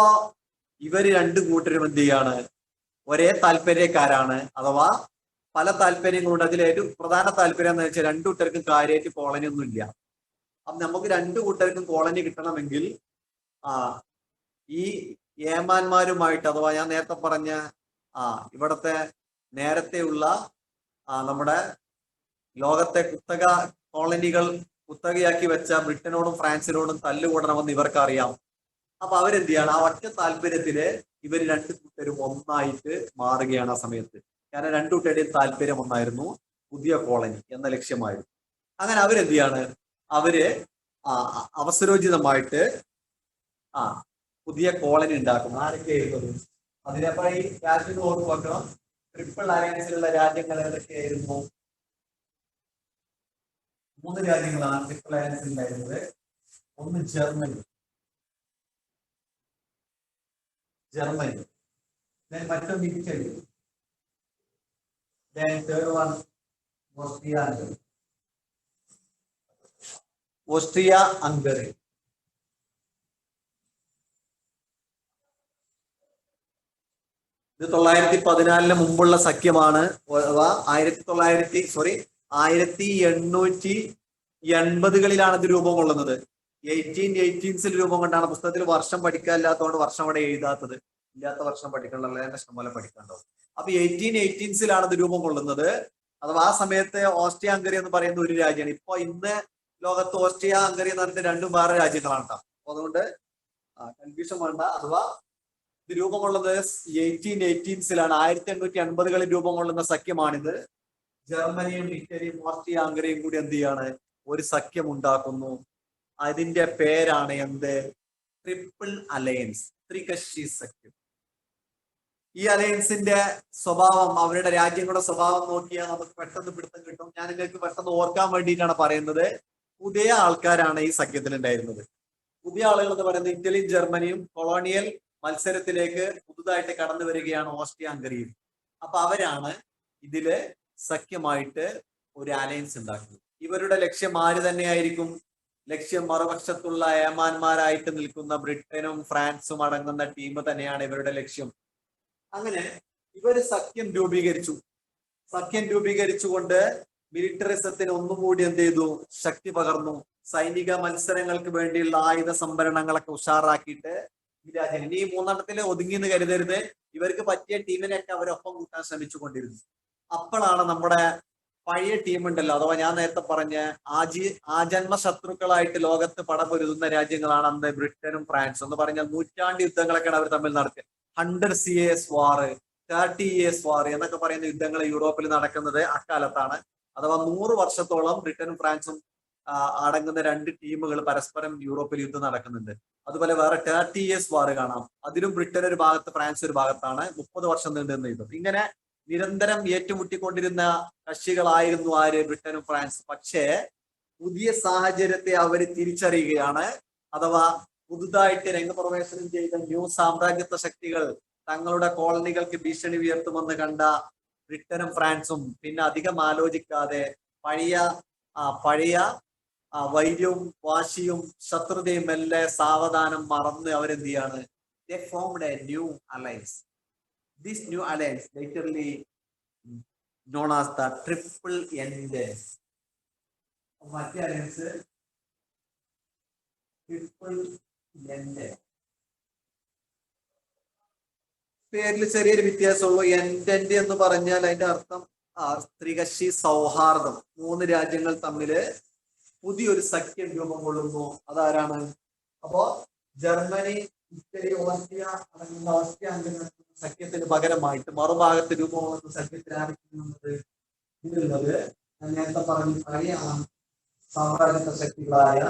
ഇവര് രണ്ടു കൂട്ടരും എന്ത് ചെയ്യാണ്? ഒരേ താല്പര്യക്കാരാണ്, അഥവാ പല താല്പര്യങ്ങളുണ്ട്. അതിലേറ്റവും പ്രധാന താല്പര്യം എന്ന് വെച്ചാൽ രണ്ടു കൂട്ടർക്കും കാര്യമായിട്ട് കോളനി ഒന്നും ഇല്ല. അപ്പൊ നമുക്ക് രണ്ടു കൂട്ടർക്കും കോളനി കിട്ടണമെങ്കിൽ ഈ ഏമാന്മാരുമായിട്ട്, അഥവാ ഞാൻ നേരത്തെ പറഞ്ഞ ഇവിടത്തെ നേരത്തെയുള്ള നമ്മുടെ ലോകത്തെ കുത്തക കോളനികൾ കുത്തകയാക്കി വെച്ച ബ്രിട്ടനോടും ഫ്രാൻസിനോടും തല്ലുകൂടണമെന്ന് ഇവർക്കറിയാം. അപ്പൊ അവരെന്ത് ചെയ്യാണ്? ആ ഒറ്റ താല്പര്യത്തില് ഇവർ രണ്ടു കൂട്ടരും ഒന്നായിട്ട് മാറുകയാണ് ആ സമയത്ത്. കാരണം രണ്ടു കൂട്ടരുടെയും താല്പര്യം ഒന്നായിരുന്നു, പുതിയ കോളനി എന്ന ലക്ഷ്യമായിരുന്നു. അങ്ങനെ അവരെന്ത് ചെയ്യാണ്? അവര് അവസരോചിതമായിട്ട് പുതിയ കോളനി ഉണ്ടാക്കും. ആരൊക്കെയായിരുന്നു അതിനപ്പോ ഈ രാജ്യം ഓർത്ത് വെക്കണം. ട്രിപ്പിൾ അലയൻസിലുള്ള രാജ്യങ്ങൾ ഏതൊക്കെയായിരുന്നു? മൂന്ന് രാജ്യങ്ങളാണ് ട്രിപ്പിൾ അലയൻസിൽ ഉണ്ടായിരുന്നത്. ഒന്ന് ജർമ്മനി, മറ്റൊന്ന് ഇറ്റലി, ഓസ്ട്രിയ ഹംഗറി. ഇത് 1914 മുമ്പുള്ള സഖ്യമാണ്. അഥവാ 1880കളിലാണ് ഇത് രൂപം കൊള്ളുന്നത്. 1818 രൂപം കൊണ്ടാണ്. പുസ്തകത്തിൽ വർഷം പഠിക്കാനില്ലാത്തതുകൊണ്ട് വർഷം അവിടെ എഴുതാത്തത്. ഇല്ലാത്ത വർഷം പഠിക്കണമല്ലോ, ഇഷ്ടം പോലെ പഠിക്കാനുണ്ടാവും. അപ്പൊ 1818 ഇത് രൂപം കൊള്ളുന്നത്. അഥവാ ആ സമയത്ത് ഓസ്ട്രിയ ഹംഗറി എന്ന് പറയുന്ന ഒരു രാജ്യമാണ്. ഇപ്പൊ ഇന്ന് ലോകത്ത് ഓസ്ട്രിയ ഹംഗറി എന്ന് പറഞ്ഞിട്ട് രണ്ടും വേറെ രാജ്യങ്ങളാണ് കേട്ടോ. അപ്പൊ അതുകൊണ്ട് കൺഫ്യൂഷൻ വേണ്ട. അഥവാ ഇത് രൂപം കൊള്ളുന്നത് 1818 1880കളിൽ രൂപം കൊള്ളുന്ന സഖ്യമാണിത്. ജർമ്മനിയും ഇറ്റലിയും ഓസ്ട്രിയ ഹംഗറിയും കൂടി എന്ത് ചെയ്യാണ്? ഒരു സഖ്യം ഉണ്ടാക്കുന്നു. അതിന്റെ പേരാണ് എന്ത്? ട്രിപ്പിൾ അലയൻസ്, ത്രികക്ഷി സഖ്യം. ഈ അലയൻസിന്റെ സ്വഭാവം, അവരുടെ രാജ്യങ്ങളുടെ സ്വഭാവം നോക്കിയാൽ നമുക്ക് പെട്ടെന്ന് പിടുത്തം കിട്ടും. ഞാൻ നിങ്ങൾക്ക് പെട്ടെന്ന് ഓർക്കാൻ വേണ്ടിയിട്ടാണ് പറയുന്നത്. പുതിയ ആൾക്കാരാണ് ഈ സഖ്യത്തിൽ ഉണ്ടായിരുന്നത്. പുതിയ ആളുകൾ എന്ന് പറയുന്നത് ഇറ്റലിയും ജർമ്മനിയും കൊളോണിയൽ മത്സരത്തിലേക്ക് പുതുതായിട്ട് കടന്നു വരികയാണ് ഓസ്ട്രിയ ഹംഗറിയും. അപ്പൊ അവരാണ് ഇതില് സഖ്യമായിട്ട് ഒരു അലയൻസ് ഉണ്ടാക്കുന്നത്. ഇവരുടെ ലക്ഷ്യം ആര് തന്നെയായിരിക്കും? ലക്ഷ്യം മറുപക്ഷത്തുള്ള ഏമാന്മാരായിട്ട് നിൽക്കുന്ന ബ്രിട്ടനും ഫ്രാൻസും അടങ്ങുന്ന ടീം തന്നെയാണ് ഇവരുടെ ലക്ഷ്യം. അങ്ങനെ ഇവര് സഖ്യം രൂപീകരിച്ചുകൊണ്ട് മിലിറ്ററിസത്തിന് ഒന്നുകൂടി എന്ത് ചെയ്തു, ശക്തി പകർന്നു. സൈനിക മത്സരങ്ങൾക്ക് വേണ്ടിയുള്ള ആയുധ സംഭരണങ്ങളൊക്കെ ഉഷാറാക്കിയിട്ട് ഈ രാജ്യം ഈ മൂന്നെണ്ണത്തിൽ ഒതുങ്ങിന്ന് കരുതരുത്, ഇവർക്ക് പറ്റിയ ടീമിനെയൊക്കെ അവരൊപ്പം കൂട്ടാൻ ശ്രമിച്ചുകൊണ്ടിരുന്നു. അപ്പോഴാണ് നമ്മുടെ പഴയ ടീം ഉണ്ടല്ലോ, അഥവാ ഞാൻ നേരത്തെ പറഞ്ഞ ആജന്മ ശത്രുക്കളായിട്ട് ലോകത്ത് പടപൊരുതുന്ന രാജ്യങ്ങളാണ് അന്ന് ബ്രിട്ടനും ഫ്രാൻസും എന്ന് പറഞ്ഞാൽ നൂറ്റാണ്ട് യുദ്ധങ്ങളൊക്കെയാണ് അവർ തമ്മിൽ നടക്കുക. 100 years വാർ, 30 years വാർ എന്നൊക്കെ പറയുന്ന യുദ്ധങ്ങൾ യൂറോപ്പിൽ നടക്കുന്നത് അക്കാലത്താണ്. അഥവാ 100 വർഷത്തോളം ബ്രിട്ടനും ഫ്രാൻസും അടങ്ങുന്ന രണ്ട് ടീമുകൾ പരസ്പരം യൂറോപ്പിൽ യുദ്ധം നടക്കുന്നുണ്ട്. അതുപോലെ വേറെ 30 years വാർ കാണാം, അതിലും ബ്രിട്ടൻ ഒരു ഭാഗത്ത് ഫ്രാൻസ് ഒരു ഭാഗത്താണ്. 30 വർഷം നീണ്ടുന്ന യുദ്ധം. ഇങ്ങനെ നിരന്തരം ഏറ്റുമുട്ടിക്കൊണ്ടിരുന്ന കക്ഷികളായിരുന്നു ആര്, ബ്രിട്ടനും ഫ്രാൻസ്. പക്ഷേ പുതിയ സാഹചര്യത്തെ അവർ തിരിച്ചറിയുകയാണ്. അഥവാ പുതുതായിട്ട് രംഗപ്രവേശനം ചെയ്ത ന്യൂ സാമ്രാജ്യത്വ ശക്തികൾ തങ്ങളുടെ കോളനികൾക്ക് ഭീഷണി ഉയർത്തുമെന്ന് കണ്ട ബ്രിട്ടനും ഫ്രാൻസും പിന്നെ അധികം ആലോചിക്കാതെ പഴയ വൈര്യവും വാശിയും ശത്രുതയും എല്ലാം സാവധാനം മറന്ന് അവരെന്ത് ചെയ്യാണ്, they formed a new alliance. This new alliance laterly known as the Triple Entente. മറ്റേ അലയൻസ് ട്രിപ്പിൾ എൻഡന്റ്. പേരിൽ ചെറിയൊരു വ്യത്യാസമുള്ളൂ. എൻഡന്റ് എന്ന് പറഞ്ഞാൽ അതിന്റെ അർത്ഥം ത്രികക്ഷി സൗഹാർദ്ദം. 3 രാജ്യങ്ങൾ തമ്മില് പുതിയൊരു സഖ്യം രൂപം കൊള്ളുന്നു. അതാരാണ്? അപ്പോ ജർമ്മനി, ഇറ്റലി, ഓസ്ട്രിയ അടങ്ങുന്ന ഓസ്ട്രിയ സഖ്യത്തിന് പകരമായിട്ട് മറുഭാഗത്ത് രൂപം കൊള്ളുന്ന സഖ്യത്തിൽ ആരംഭിക്കുന്നത് ഇതിലുള്ളത് ഞാൻ നേരത്തെ പറഞ്ഞു പഴയ സാമ്രാജ്യത്വ ശക്തികളായ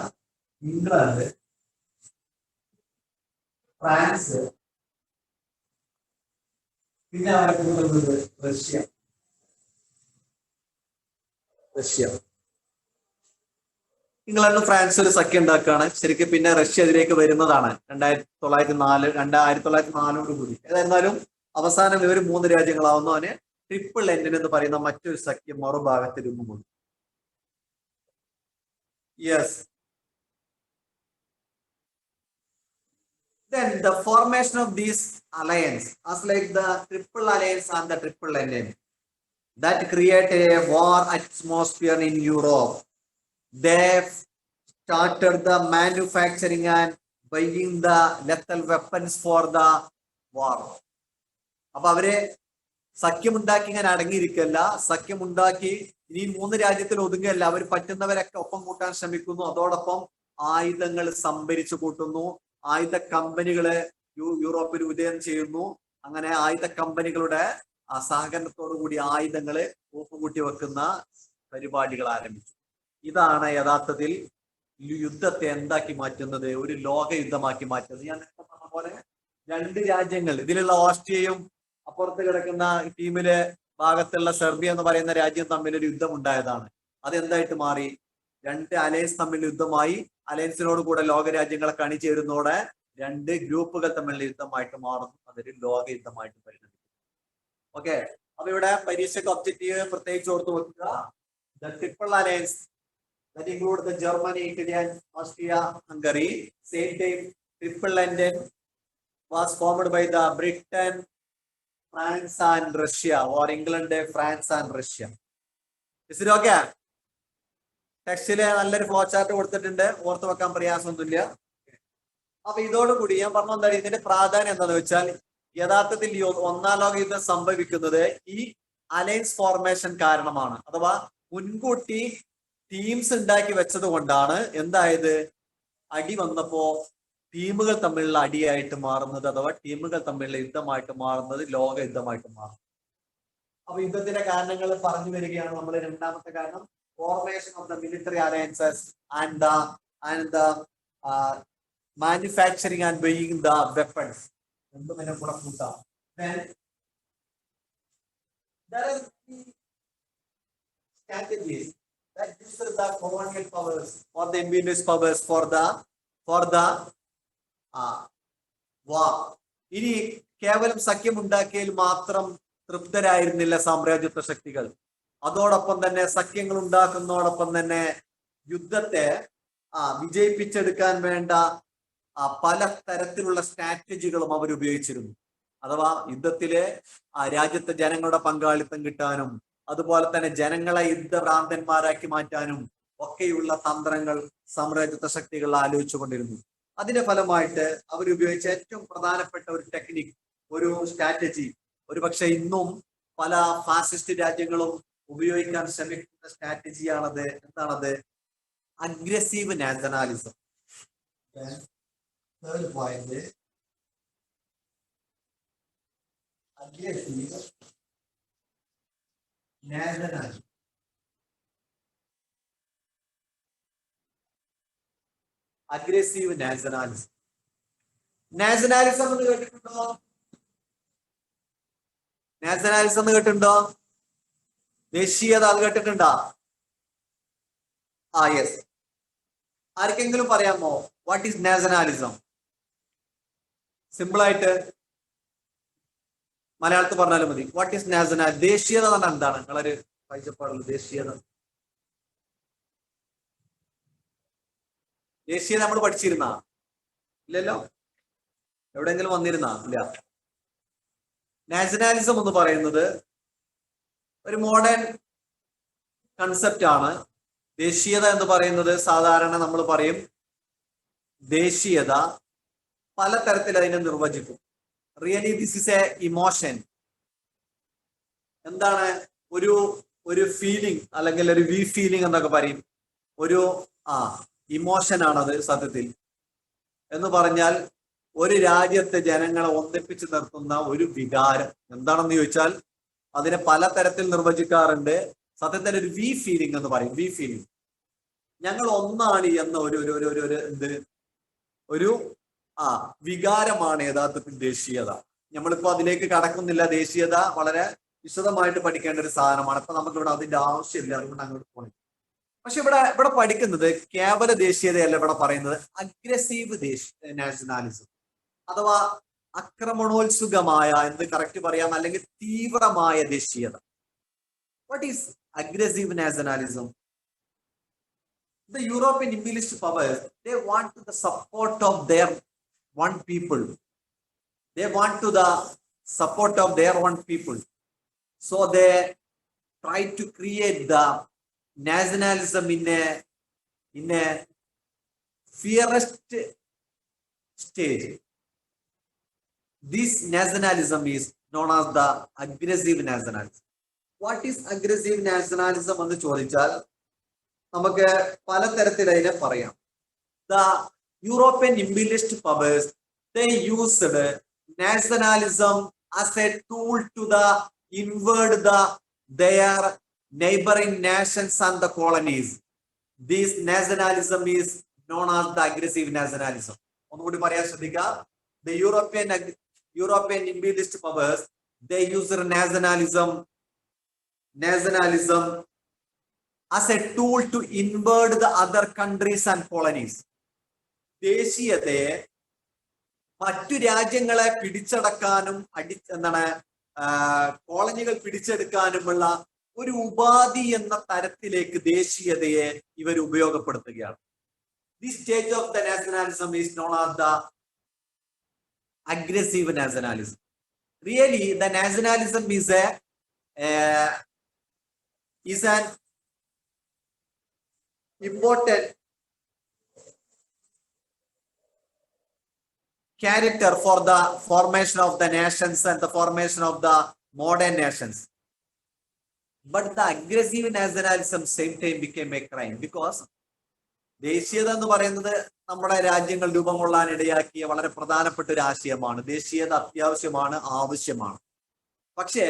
ഇംഗ്ലണ്ട്, ഫ്രാൻസ്, പിന്നെ ആരംഭിക്കുന്നത് റഷ്യ. ഇംഗ്ലണ്ടും ഫ്രാൻസും ഒരു സഖ്യം ഉണ്ടാക്കുകയാണ്. ശരിക്കും പിന്നെ റഷ്യ ഇതിലേക്ക് വരുന്നതാണ് 1904 കൂടി. ഏതായിരുന്നാലും അവസാനം ഇവർ 3 രാജ്യങ്ങളാവുന്നു. അതിന് ട്രിപ്പിൾ എൻഡിൻ എന്ന് പറയുന്ന മറ്റൊരു സഖ്യം മറുഭാഗത്ത് രൂപം കൊണ്ടു. Yes. Then the formation of this alliance, as like the Triple Alliance and the Triple Entente, that created a war atmosphere in Europe. They started the manufacturing and buying the lethal weapons for the war. അപ്പൊ അവര് സഖ്യമുണ്ടാക്കി ഇങ്ങനെ അടങ്ങിയിരിക്കല്ല, സഖ്യമുണ്ടാക്കി ഇനി 3 രാജ്യത്തിൽ ഒതുങ്ങല്ല, അവർ പറ്റുന്നവരൊക്കെ ഒപ്പം കൂട്ടാൻ ശ്രമിക്കുന്നു. അതോടൊപ്പം ആയുധങ്ങൾ സംഭരിച്ചു കൂട്ടുന്നു. ആയുധ കമ്പനികള് യൂറോപ്പിൽ ഉദയം ചെയ്യുന്നു. അങ്ങനെ ആയുധ കമ്പനികളുടെ സഹകരണത്തോടു കൂടി ആയുധങ്ങള് കൂട്ടി വെക്കുന്ന പരിപാടികൾ ആരംഭിച്ചു. ഇതാണ് യഥാർത്ഥത്തിൽ യുദ്ധത്തെ എന്താക്കി മാറ്റുന്നത്, ഒരു ലോക യുദ്ധമാക്കി മാറ്റുന്നത്. ഞാൻ പറഞ്ഞ പോലെ 2 രാജ്യങ്ങൾ, ഇതിലുള്ള ഓസ്ട്രിയയും അപ്പുറത്ത് കിടക്കുന്ന ടീമിലെ ഭാഗത്തുള്ള സെർബിയ എന്ന് പറയുന്ന രാജ്യം തമ്മിൽ ഒരു യുദ്ധം ഉണ്ടായതാണ്. അതെന്തായിട്ട് മാറി? 2 അലയൻസ് തമ്മിൽ യുദ്ധമായി. അലയൻസിനോട് കൂടെ ലോകരാജ്യങ്ങളെ അണിചേരുന്നതോടെ 2 ഗ്രൂപ്പുകൾ തമ്മിലുള്ള യുദ്ധമായിട്ട് മാറുന്നു. അതൊരു ലോക യുദ്ധമായിട്ട് പരിണമിക്കും. ഓക്കെ, അപ്പൊ ഇവിടെ പരീക്ഷയ്ക്ക് ഒബ്ജക്റ്റീവ് പ്രത്യേകിച്ച് ഓർത്ത് വെക്കുക. The triple alliance that include the Germany, Italy and Austria, Hungary. Same time, Triple Entente was formed by the Britain, France and Russia, or England, France and Russia. Is it okay? ടെക്സ്റ്റില് നല്ലൊരു flow chart കൊടുത്തിട്ടുണ്ട്, ഓർത്ത് വെക്കാൻ പ്രയാസമൊന്നുമില്ല. അപ്പൊ ഇതോടുകൂടി ഞാൻ പറഞ്ഞ എന്താണ് ഇതിന്റെ പ്രാധാന്യം എന്താണെന്ന് വെച്ചാൽ, യഥാർത്ഥത്തിൽ ഈ 1ാം ലോക യുദ്ധം സംഭവിക്കുന്നത് ഈ അലയൻസ് ഫോർമേഷൻ കാരണമാണ്. അഥവാ മുൻകൂട്ടി ടീംസ് ഉണ്ടാക്കി വെച്ചത് കൊണ്ടാണ് എന്തായത്, അടി വന്നപ്പോ ടീമുകൾ തമ്മിലുള്ള അടിയായിട്ട് മാറുന്നത്, അഥവാ ടീമുകൾ തമ്മിലുള്ള യുദ്ധമായിട്ട് മാറുന്നത് ലോക യുദ്ധമായിട്ട് മാറും. അപ്പൊ യുദ്ധത്തിന്റെ കാരണങ്ങൾ പറഞ്ഞു വരികയാണ് നമ്മൾ. 2ാമത്തെ കാരണം formation of the military alliances and the manufacturing and buying the weapons. Then there are strategies that use the colonial powers or the imperialist powers for the war. ഇനി കേവലം സഖ്യമുണ്ടാക്കിയതിൽ മാത്രം തൃപ്തരായിരുന്നില്ല സാമ്രാജ്യത്വ ശക്തികൾ. അതോടൊപ്പം തന്നെ സഖ്യങ്ങൾ ഉണ്ടാക്കുന്നതോടൊപ്പം തന്നെ യുദ്ധത്തെ വിജയിപ്പിച്ചെടുക്കാൻ വേണ്ട പല തരത്തിലുള്ള സ്ട്രാറ്റജികളും അവർ ഉപയോഗിച്ചിരുന്നു. അഥവാ യുദ്ധത്തിലെ രാജ്യത്തെ ജനങ്ങളുടെ പങ്കാളിത്തം കിട്ടാനും അതുപോലെ തന്നെ ജനങ്ങളെ യുദ്ധഭ്രാന്തന്മാരാക്കി മാറ്റാനും ഒക്കെയുള്ള തന്ത്രങ്ങൾ സാമ്രാജ്യത്വ ശക്തികൾ ആലോചിച്ചുകൊണ്ടിരുന്നു. അതിന്റെ ഫലമായിട്ട് അവർ ഉപയോഗിച്ച ഏറ്റവും പ്രധാനപ്പെട്ട ഒരു ടെക്നിക്, ഒരു സ്ട്രാറ്റജി, ഒരു പക്ഷെ ഇന്നും പല ഫാസിസ്റ്റ് രാജ്യങ്ങളും ഉപയോഗിക്കാൻ ശ്രമിക്കുന്ന സ്ട്രാറ്റജിയാണത്. എന്താണത്? Aggressive nationalism. Third point, aggressive nationalism. Aggressive nationalism. Nationalism എന്ന് കേട്ടിട്ടുണ്ടോ? നാഷണാലിസം എന്ന് കേട്ടിട്ടുണ്ടോ? ദേശീയത അത് കേട്ടിട്ടുണ്ടോ? യെസ്. ആർക്കെങ്കിലും പറയാമോ വാട്ട് ഈസ് നാഷണാലിസം? സിമ്പിൾ ആയിട്ട് മലയാളത്തിൽ പറഞ്ഞാലും മതി. What is national? ദേശീയത തന്നെ എന്താണ്? നിങ്ങളൊരു കാഴ്ചപ്പാടുള്ള ദേശീയത. ദേശീയത നമ്മൾ പഠിച്ചിരുന്ന? ഇല്ലല്ലോ. എവിടെയെങ്കിലും വന്നിരുന്ന? ഇല്ല. നാഷണാലിസം എന്ന് പറയുന്നത് ഒരു മോഡേൺ കൺസെപ്റ്റ് ആണ്. ദേശീയത എന്ന് പറയുന്നത് സാധാരണ നമ്മൾ പറയും ദേശീയത പല തരത്തിൽ അതിനെ നിർവചിക്കും. Really this is A emotion. എന്താണ്? ഒരു ഫീലിംഗ് അല്ലെങ്കിൽ ഒരു വി ഫീലിംഗ് എന്നൊക്കെ പറയും. ഒരു ഇമോഷൻ ആണത് സത്യത്തിൽ. എന്ന് പറഞ്ഞാൽ ഒരു രാജ്യത്തെ ജനങ്ങളെ ഒന്നിപ്പിച്ച് നിർത്തുന്ന ഒരു വികാരം. എന്താണെന്ന് ചോദിച്ചാൽ അതിനെ പലതരത്തിൽ നിർവചിക്കാറുണ്ട്. സത്യത്തിൽ ഒരു വി ഫീലിംഗ് എന്ന് പറയും. വി ഫീലിംഗ്, ഞങ്ങൾ ഒന്നാണ് എന്ന ഒരു വികാരമാണ് യഥാർത്ഥത്തിൽ ദേശീയത. നമ്മളിപ്പോ അതിലേക്ക് കടക്കുന്നില്ല. ദേശീയത വളരെ വിശദമായിട്ട് പഠിക്കേണ്ട ഒരു സാധനമാണ്. ഇപ്പൊ നമുക്കിവിടെ അതിന്റെ ആവശ്യമില്ല, അതുകൊണ്ട് അങ്ങോട്ട് പോകണം. പക്ഷെ ഇവിടെ പഠിക്കുന്നത് കേവല ദേശീയതയല്ല. ഇവിടെ പറയുന്നത് അഗ്രസീവ് നാഷണാലിസം അഥവാ ആക്രമണോത്സുകമായ, എന്ത് കറക്റ്റ് പറയാം, അല്ലെങ്കിൽ തീവ്രമായ ദേശീയത. What is aggressive nationalism? The European imperialist powers, they want the support of their one people. They want to the support of their one people. So they try to create the nationalism in a fiercest stage. This nationalism is known as the aggressive nationalism. What is aggressive nationalism എന്ന് ചോദിച്ചാൽ നമുക്ക് പലതരത്തിൽ അതിനെ പറയാം. The European imperialist powers, they used nationalism as a tool to invade their neighboring nations and the colonies. This nationalism is known as the aggressive nationalism. ഒന്നുകൂടി പറയാൻ ശ്രദ്ധിക്കുക. The European imperialist powers, they use nationalism as a tool to invade the other countries and colonies. ദേശീയതയെ മറ്റു രാജ്യങ്ങളെ പിടിച്ചടക്കാനും കോളനികൾ പിടിച്ചെടുക്കാനുമുള്ള ഒരു ഉപാധി എന്ന തരത്തിലേക്ക് ദേശീയതയെ ഇവർ ഉപയോഗപ്പെടുത്തുകയാണ്. This stage of the nationalism is known as the aggressive nationalism. Really, the nationalism is an important character for the formation of the nations and the formation of the modern nations. But the aggressive nationalism same time became a crime because ദേശീയത എന്ന് പറയുന്നത് നമ്മുടെ രാജ്യങ്ങൾ രൂപം കൊള്ളാൻ ഇടയാക്കിയ വളരെ പ്രധാനപ്പെട്ട ഒരു ആശയമാണ്. ദേശീയത അത്യാവശ്യമാണ്, ആവശ്യമാണ്. പക്ഷേ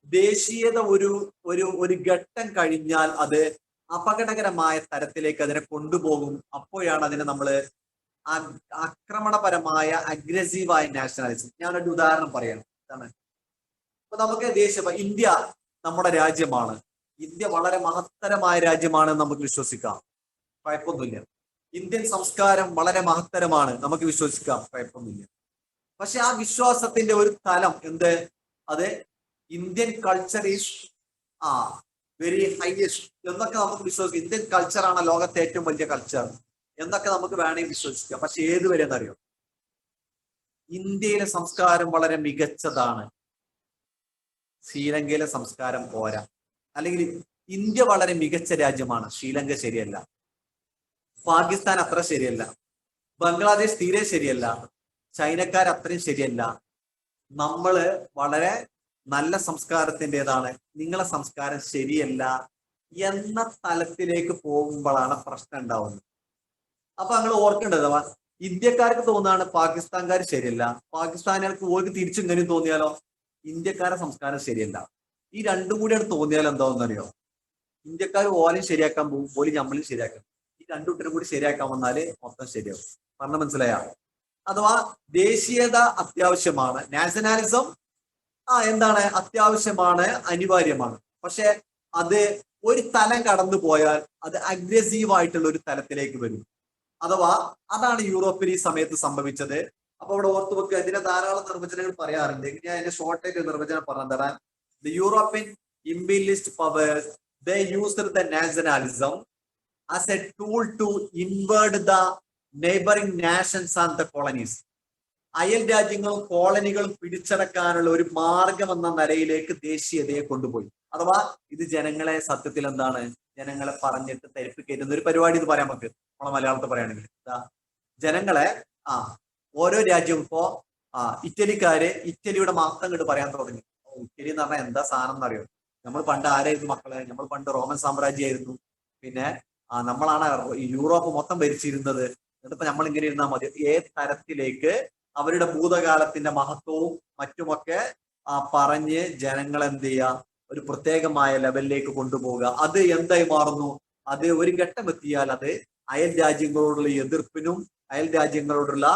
ദേശീയത ഒരു ഘട്ടം കഴിഞ്ഞാൽ അത് അപകടകരമായ തരത്തിലേക്ക് അതിനെ കൊണ്ടുപോകും. അപ്പോഴാണ് അതിനെ നമ്മൾ ആക്രമണപരമായ അഗ്രസീവായ നാഷണാലിസം. ഞാനൊരു ഉദാഹരണം പറയാം. അപ്പൊ നമുക്ക് ഇന്ത്യ നമ്മുടെ രാജ്യമാണ്. ഇന്ത്യ വളരെ മഹത്തരമായ രാജ്യമാണെന്ന് നമുക്ക് വിശ്വസിക്കാം, കുഴപ്പമൊന്നുമില്ല. ഇന്ത്യൻ സംസ്കാരം വളരെ മഹത്തരമാണ്, നമുക്ക് വിശ്വസിക്കാം, കുഴപ്പമൊന്നുമില്ല. പക്ഷെ ആ വിശ്വാസത്തിന്റെ ഒരു തലം അത് Indian culture is very highest എന്നൊക്കെ നമുക്ക് വിശ്വസിക്കാം. ഇന്ത്യൻ കൾച്ചറാണ് ലോകത്തെ ഏറ്റവും വലിയ കൾച്ചർ. എന്നൊക്കെ നമുക്ക് വേണമെങ്കിൽ വിശ്വസിക്കാം. പക്ഷെ ഏതുവരെ എന്നറിയോ? ഇന്ത്യയിലെ സംസ്കാരം വളരെ മികച്ചതാണ്, ശ്രീലങ്കയിലെ സംസ്കാരം പോരാ. അല്ലെങ്കിൽ ഇന്ത്യ വളരെ മികച്ച രാജ്യമാണ്, ശ്രീലങ്ക ശരിയല്ല. പാകിസ്ഥാൻ അത്ര ശരിയല്ല, ബംഗ്ലാദേശ് തീരെ ശരിയല്ല, ചൈനക്കാർ അത്രയും ശരിയല്ല. നമ്മള് വളരെ നല്ല സംസ്കാരത്തിൻ്റെതാണ്, നിങ്ങളെ സംസ്കാരം ശരിയല്ല എന്ന തലത്തിലേക്ക് പോകുമ്പോഴാണ് പ്രശ്നം ഉണ്ടാവുന്നത്. അപ്പൊ നിങ്ങൾ ഓർക്കേണ്ടത്, ഇന്ത്യക്കാർക്ക് തോന്നുകയാണ് പാകിസ്ഥാൻകാർ ശരിയല്ല, പാകിസ്ഥാനുകാർക്ക് ഓർക്ക് തിരിച്ചിങ്ങനെയും തോന്നിയാലോ ഇന്ത്യക്കാരെ സംസ്കാരം ശരിയല്ല. ഈ രണ്ടും കൂടിയാണ് തോന്നിയാൽ എന്താണെന്നറിയോ? ഇന്ത്യക്കാർ ഓലും ശരിയാക്കാൻ പോകും, ഓല് നമ്മളും ശരിയാക്കാൻ. ഈ രണ്ടു കൂട്ടരും കൂടി ശരിയാക്കാൻ വന്നാല് മൊത്തം ശരിയാവും. പറഞ്ഞ മനസ്സിലായ? അഥവാ ദേശീയത അത്യാവശ്യമാണ്, നാഷണാലിസം എന്താണ് അത്യാവശ്യമാണ്, അനിവാര്യമാണ്. പക്ഷെ അത് ഒരു തലം കടന്നു പോയാൽ അത് അഗ്രസീവ് ആയിട്ടുള്ള ഒരു തലത്തിലേക്ക് വരും. അഥവാ അതാണ് യൂറോപ്പിൽ ഈ സമയത്ത് സംഭവിച്ചത്. അപ്പൊ ഇവിടെ ഓർത്തു വെക്കുക, ഇതിന്റെ ധാരാളം നിർവചനങ്ങൾ പറയാറുണ്ട്. ഞാൻ അതിന്റെ ഷോർട്ടായിട്ട് നിർവചനം പറഞ്ഞു തരാൻ. The European imperialist powers they used the nationalism as a tool to invert the neighboring nations and the colonies. അയൽ രാജ്യങ്ങളും കോളനികളും പിടിച്ചടക്കാനുള്ള ഒരു മാർഗം എന്ന നിലയിലേക്ക് ദേശീയതയെ കൊണ്ടുപോയി. അഥവാ ഇത് ജനങ്ങളെ സത്യത്തിൽ എന്താണ്, ജനങ്ങളെ പറഞ്ഞിട്ട് തരിപ്പിക്കറ്റുന്ന ഒരു പരിപാടി എന്ന് പറയാൻ നമുക്ക്, നമ്മളെ മലയാളത്തിൽ പറയുകയാണെങ്കിൽ ജനങ്ങളെ ഓരോ രാജ്യവും ഇപ്പോ ഇറ്റലിക്കാര് ഇറ്റലിയുടെ മാത്രം കണ്ട് പറയാൻ തുടങ്ങി. ഇറ്റലി എന്ന് പറഞ്ഞാൽ എന്താ സാധനം എന്നറിയോ? നമ്മൾ പണ്ട് ആരായിരുന്നു മക്കളെ? നമ്മൾ പണ്ട് റോമൻ സാമ്രാജ്യമായിരുന്നു. പിന്നെ നമ്മളാണ് യൂറോപ്പ് മൊത്തം ഭരിച്ചിരുന്നത്. എന്നിട്ടിപ്പോ നമ്മൾ ഇങ്ങനെ ഇരുന്നാൽ മതി. ഏത് തരത്തിലേക്ക് അവരുടെ ഭൂതകാലത്തിന്റെ മഹത്വവും മറ്റുമൊക്കെ പറഞ്ഞ് ജനങ്ങൾ എന്ത് ചെയ്യുക, ഒരു പ്രത്യേകമായ ലെവലിലേക്ക് കൊണ്ടുപോവുക. അത് എന്തായി മാറുന്നു? അത് ഒരു ഘട്ടം എത്തിയാൽ അത് അയൽ രാജ്യങ്ങളോടുള്ള എതിർപ്പിനും അയൽ രാജ്യങ്ങളോടുള്ള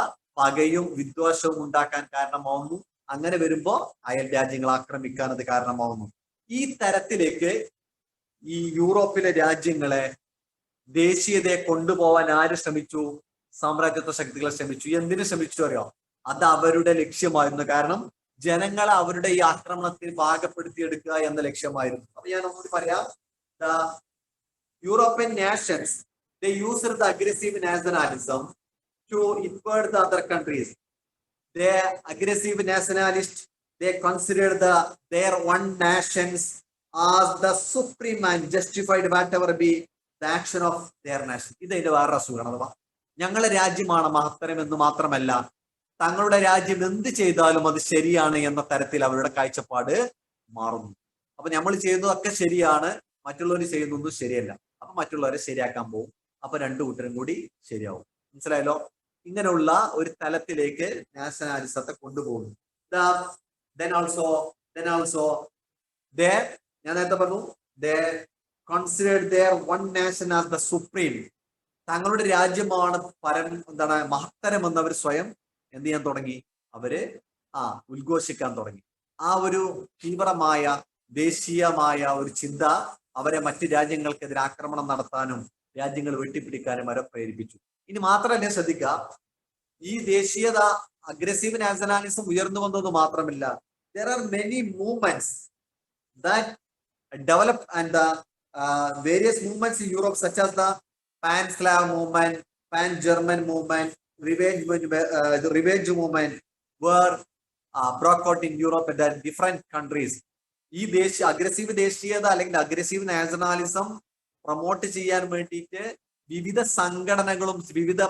പകയും വിദ്വേഷവും ഉണ്ടാക്കാൻ കാരണമാവുന്നു. അങ്ങനെ വരുമ്പോ അയൽ രാജ്യങ്ങൾ ആക്രമിക്കാൻ അത് കാരണമാവുന്നു. ഈ തരത്തിലേക്ക് ഈ യൂറോപ്പിലെ രാജ്യങ്ങളെ ദേശീയതയെ കൊണ്ടുപോകാൻ ആര് ശ്രമിച്ചു? സാമ്രാജ്യത്വ ശക്തികൾ ശ്രമിച്ചു. എന്തിനു ശ്രമിച്ചു അറിയോ? അത് അവരുടെ ലക്ഷ്യമായിരുന്നു. കാരണം ജനങ്ങളെ അവരുടെ ഈ ആക്രമണത്തിൽ ഭാഗപ്പെടുത്തിയെടുക്കുക എന്ന ലക്ഷ്യമായിരുന്നു. അപ്പൊ ഞാൻ ഒന്നുകൂടി പറയാം. European nations they used the aggressive nationalism to invade the other countries. They aggressive nationalists, they considered their one nations as the supreme and justified whatever be the action of their nation. ഇത് അതിന്റെ വേറെ അസുഖമാണ്. അഥവാ ഞങ്ങളുടെ രാജ്യമാണ് മഹത്തരം എന്ന് മാത്രമല്ല, തങ്ങളുടെ രാജ്യം എന്ത് ചെയ്താലും അത് ശരിയാണ് എന്ന തരത്തിൽ അവരുടെ കാഴ്ചപ്പാട് മാറുന്നു. അപ്പൊ നമ്മൾ ചെയ്യുന്നതൊക്കെ ശരിയാണ്, മറ്റുള്ളവർ ചെയ്യുന്നതൊന്നും ശരിയല്ല. അപ്പൊ മറ്റുള്ളവരെ ശരിയാക്കാൻ പോകും. അപ്പൊ രണ്ടു കൂട്ടരും കൂടി ശരിയാവും. മനസ്സിലായല്ലോ? ഇങ്ങനെയുള്ള ഒരു തലത്തിലേക്ക് നാഷണാലിസത്തെ കൊണ്ടുപോകുന്നു. Then also they, ഞാൻ നേരത്തെ പറഞ്ഞു, they considered their one nation as the supreme. തങ്ങളുടെ രാജ്യമാണ് എന്താണ് മഹത്തരം എന്ന് അവർ സ്വയം എന്ത് ചെയ്യാൻ തുടങ്ങി? അവര് ഉദ്ഘോഷിക്കാൻ തുടങ്ങി. ആ ഒരു തീവ്രമായ ദേശീയമായ ഒരു ചിന്ത അവരെ മറ്റു രാജ്യങ്ങൾക്കെതിരെ ആക്രമണം നടത്താനും രാജ്യങ്ങൾ വെട്ടിപ്പിടിക്കാനും അവരെ പ്രേരിപ്പിച്ചു. ഇനി മാത്രമല്ല, ശ്രദ്ധിക്കുക, ഈ ദേശീയത അഗ്രസീവ് നാഷണാലിസം ഉയർന്നു വന്നത് മാത്രമല്ല, there are many movements that develop and the various movements in Europe such as the Pan-Slav movement, Pan-German movement, revenge movement were broke out in Europe at different countries. ഈ aggressive ദേശീയത അല്ലെങ്കിൽ aggressive nationalism promote ചെയ്യാൻ വേണ്ടിയിട്ട് വിവിധ സംഘടനകളും വിവിധ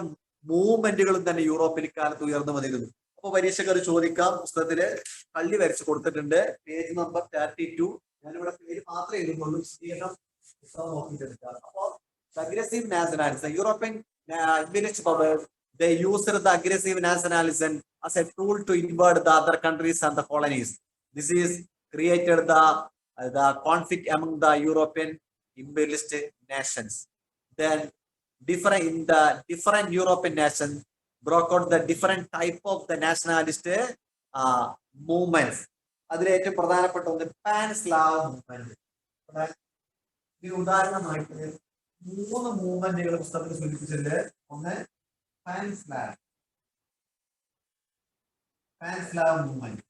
മൂവ്മെന്റുകളും തന്നെ യൂറോപ്പിൽ കാലത്ത് ഉയർന്നു വന്നിരുന്നു. അപ്പൊ പരീക്ഷകർ ചോദിക്കാം, പുസ്തകത്തില് കള്ളി വരച്ച് കൊടുത്തിട്ടുണ്ട്, പേജ് നമ്പർ 32. ഞാനിവിടെ പേര് മാത്രമേ എഴുതുന്നുള്ളൂ, വിശദീകരണം പുസ്തകം നോക്കിയിട്ടെടുക്കാം. അപ്പൊ aggressive nationalism, European imperialist powers, they used the aggressive nationalism as a tool to invade the other countries and the colonies. This is created the conflict among the European imperialist nations. Then different European nations broke out the different type of the nationalist movements. അതിൽ ഏറ്റവും പ്രധാനപ്പെട്ട ഒന്ന് pan-Slav movement. ഇതിന് ഉദാഹരണമായിട്ട് 3 മൂവ്മെന്റുകൾ പുസ്തകത്തിൽ സൂചിപ്പിച്ചിട്ടുണ്ട്. ഒന്ന് pan-Slav movement,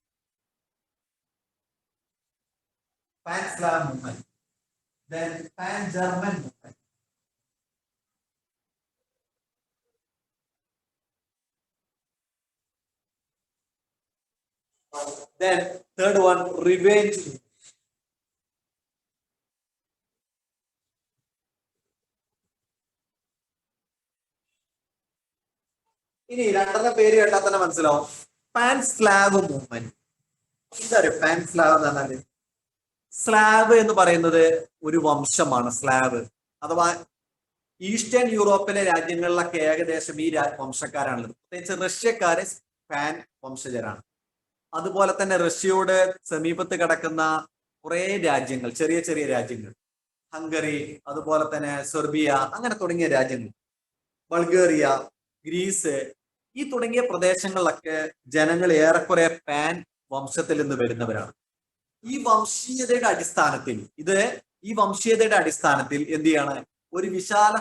then Pan-German movement, Then third one, revenge. ഇനി രണ്ടെണ്ണം പേര് കേട്ടാൽ തന്നെ മനസ്സിലാവും. Pan Slav movement. എന്താ പറയുക പാൻ സ്ലാവ് എന്ന് പറഞ്ഞാല്? സ്ലാവ് എന്ന് പറയുന്നത് ഒരു വംശമാണ്. സ്ലാവ് അഥവാ ഈസ്റ്റേൺ യൂറോപ്പിലെ രാജ്യങ്ങളിലൊക്കെ ഏകദേശം ഈ വംശക്കാരാണുള്ളത്. പ്രത്യേകിച്ച് റഷ്യക്കാര് പാൻ വംശജരാണ്. അതുപോലെ തന്നെ റഷ്യയോട് സമീപത്ത് കിടക്കുന്ന കുറെ രാജ്യങ്ങൾ, ചെറിയ ചെറിയ രാജ്യങ്ങൾ, ഹംഗറി, അതുപോലെ തന്നെ സെർബിയ, അങ്ങനെ തുടങ്ങിയ രാജ്യങ്ങൾ, ബൾഗേറിയ, ഗ്രീസ്, ഈ തുടങ്ങിയ പ്രദേശങ്ങളിലൊക്കെ ജനങ്ങൾ ഏറെക്കുറെ പാൻ വംശത്തിൽ നിന്ന് വരുന്നവരാണ്. ഈ വംശീയതയുടെ അടിസ്ഥാനത്തിൽ എന്ത് ചെയ്യാണ്, ഒരു വിശാല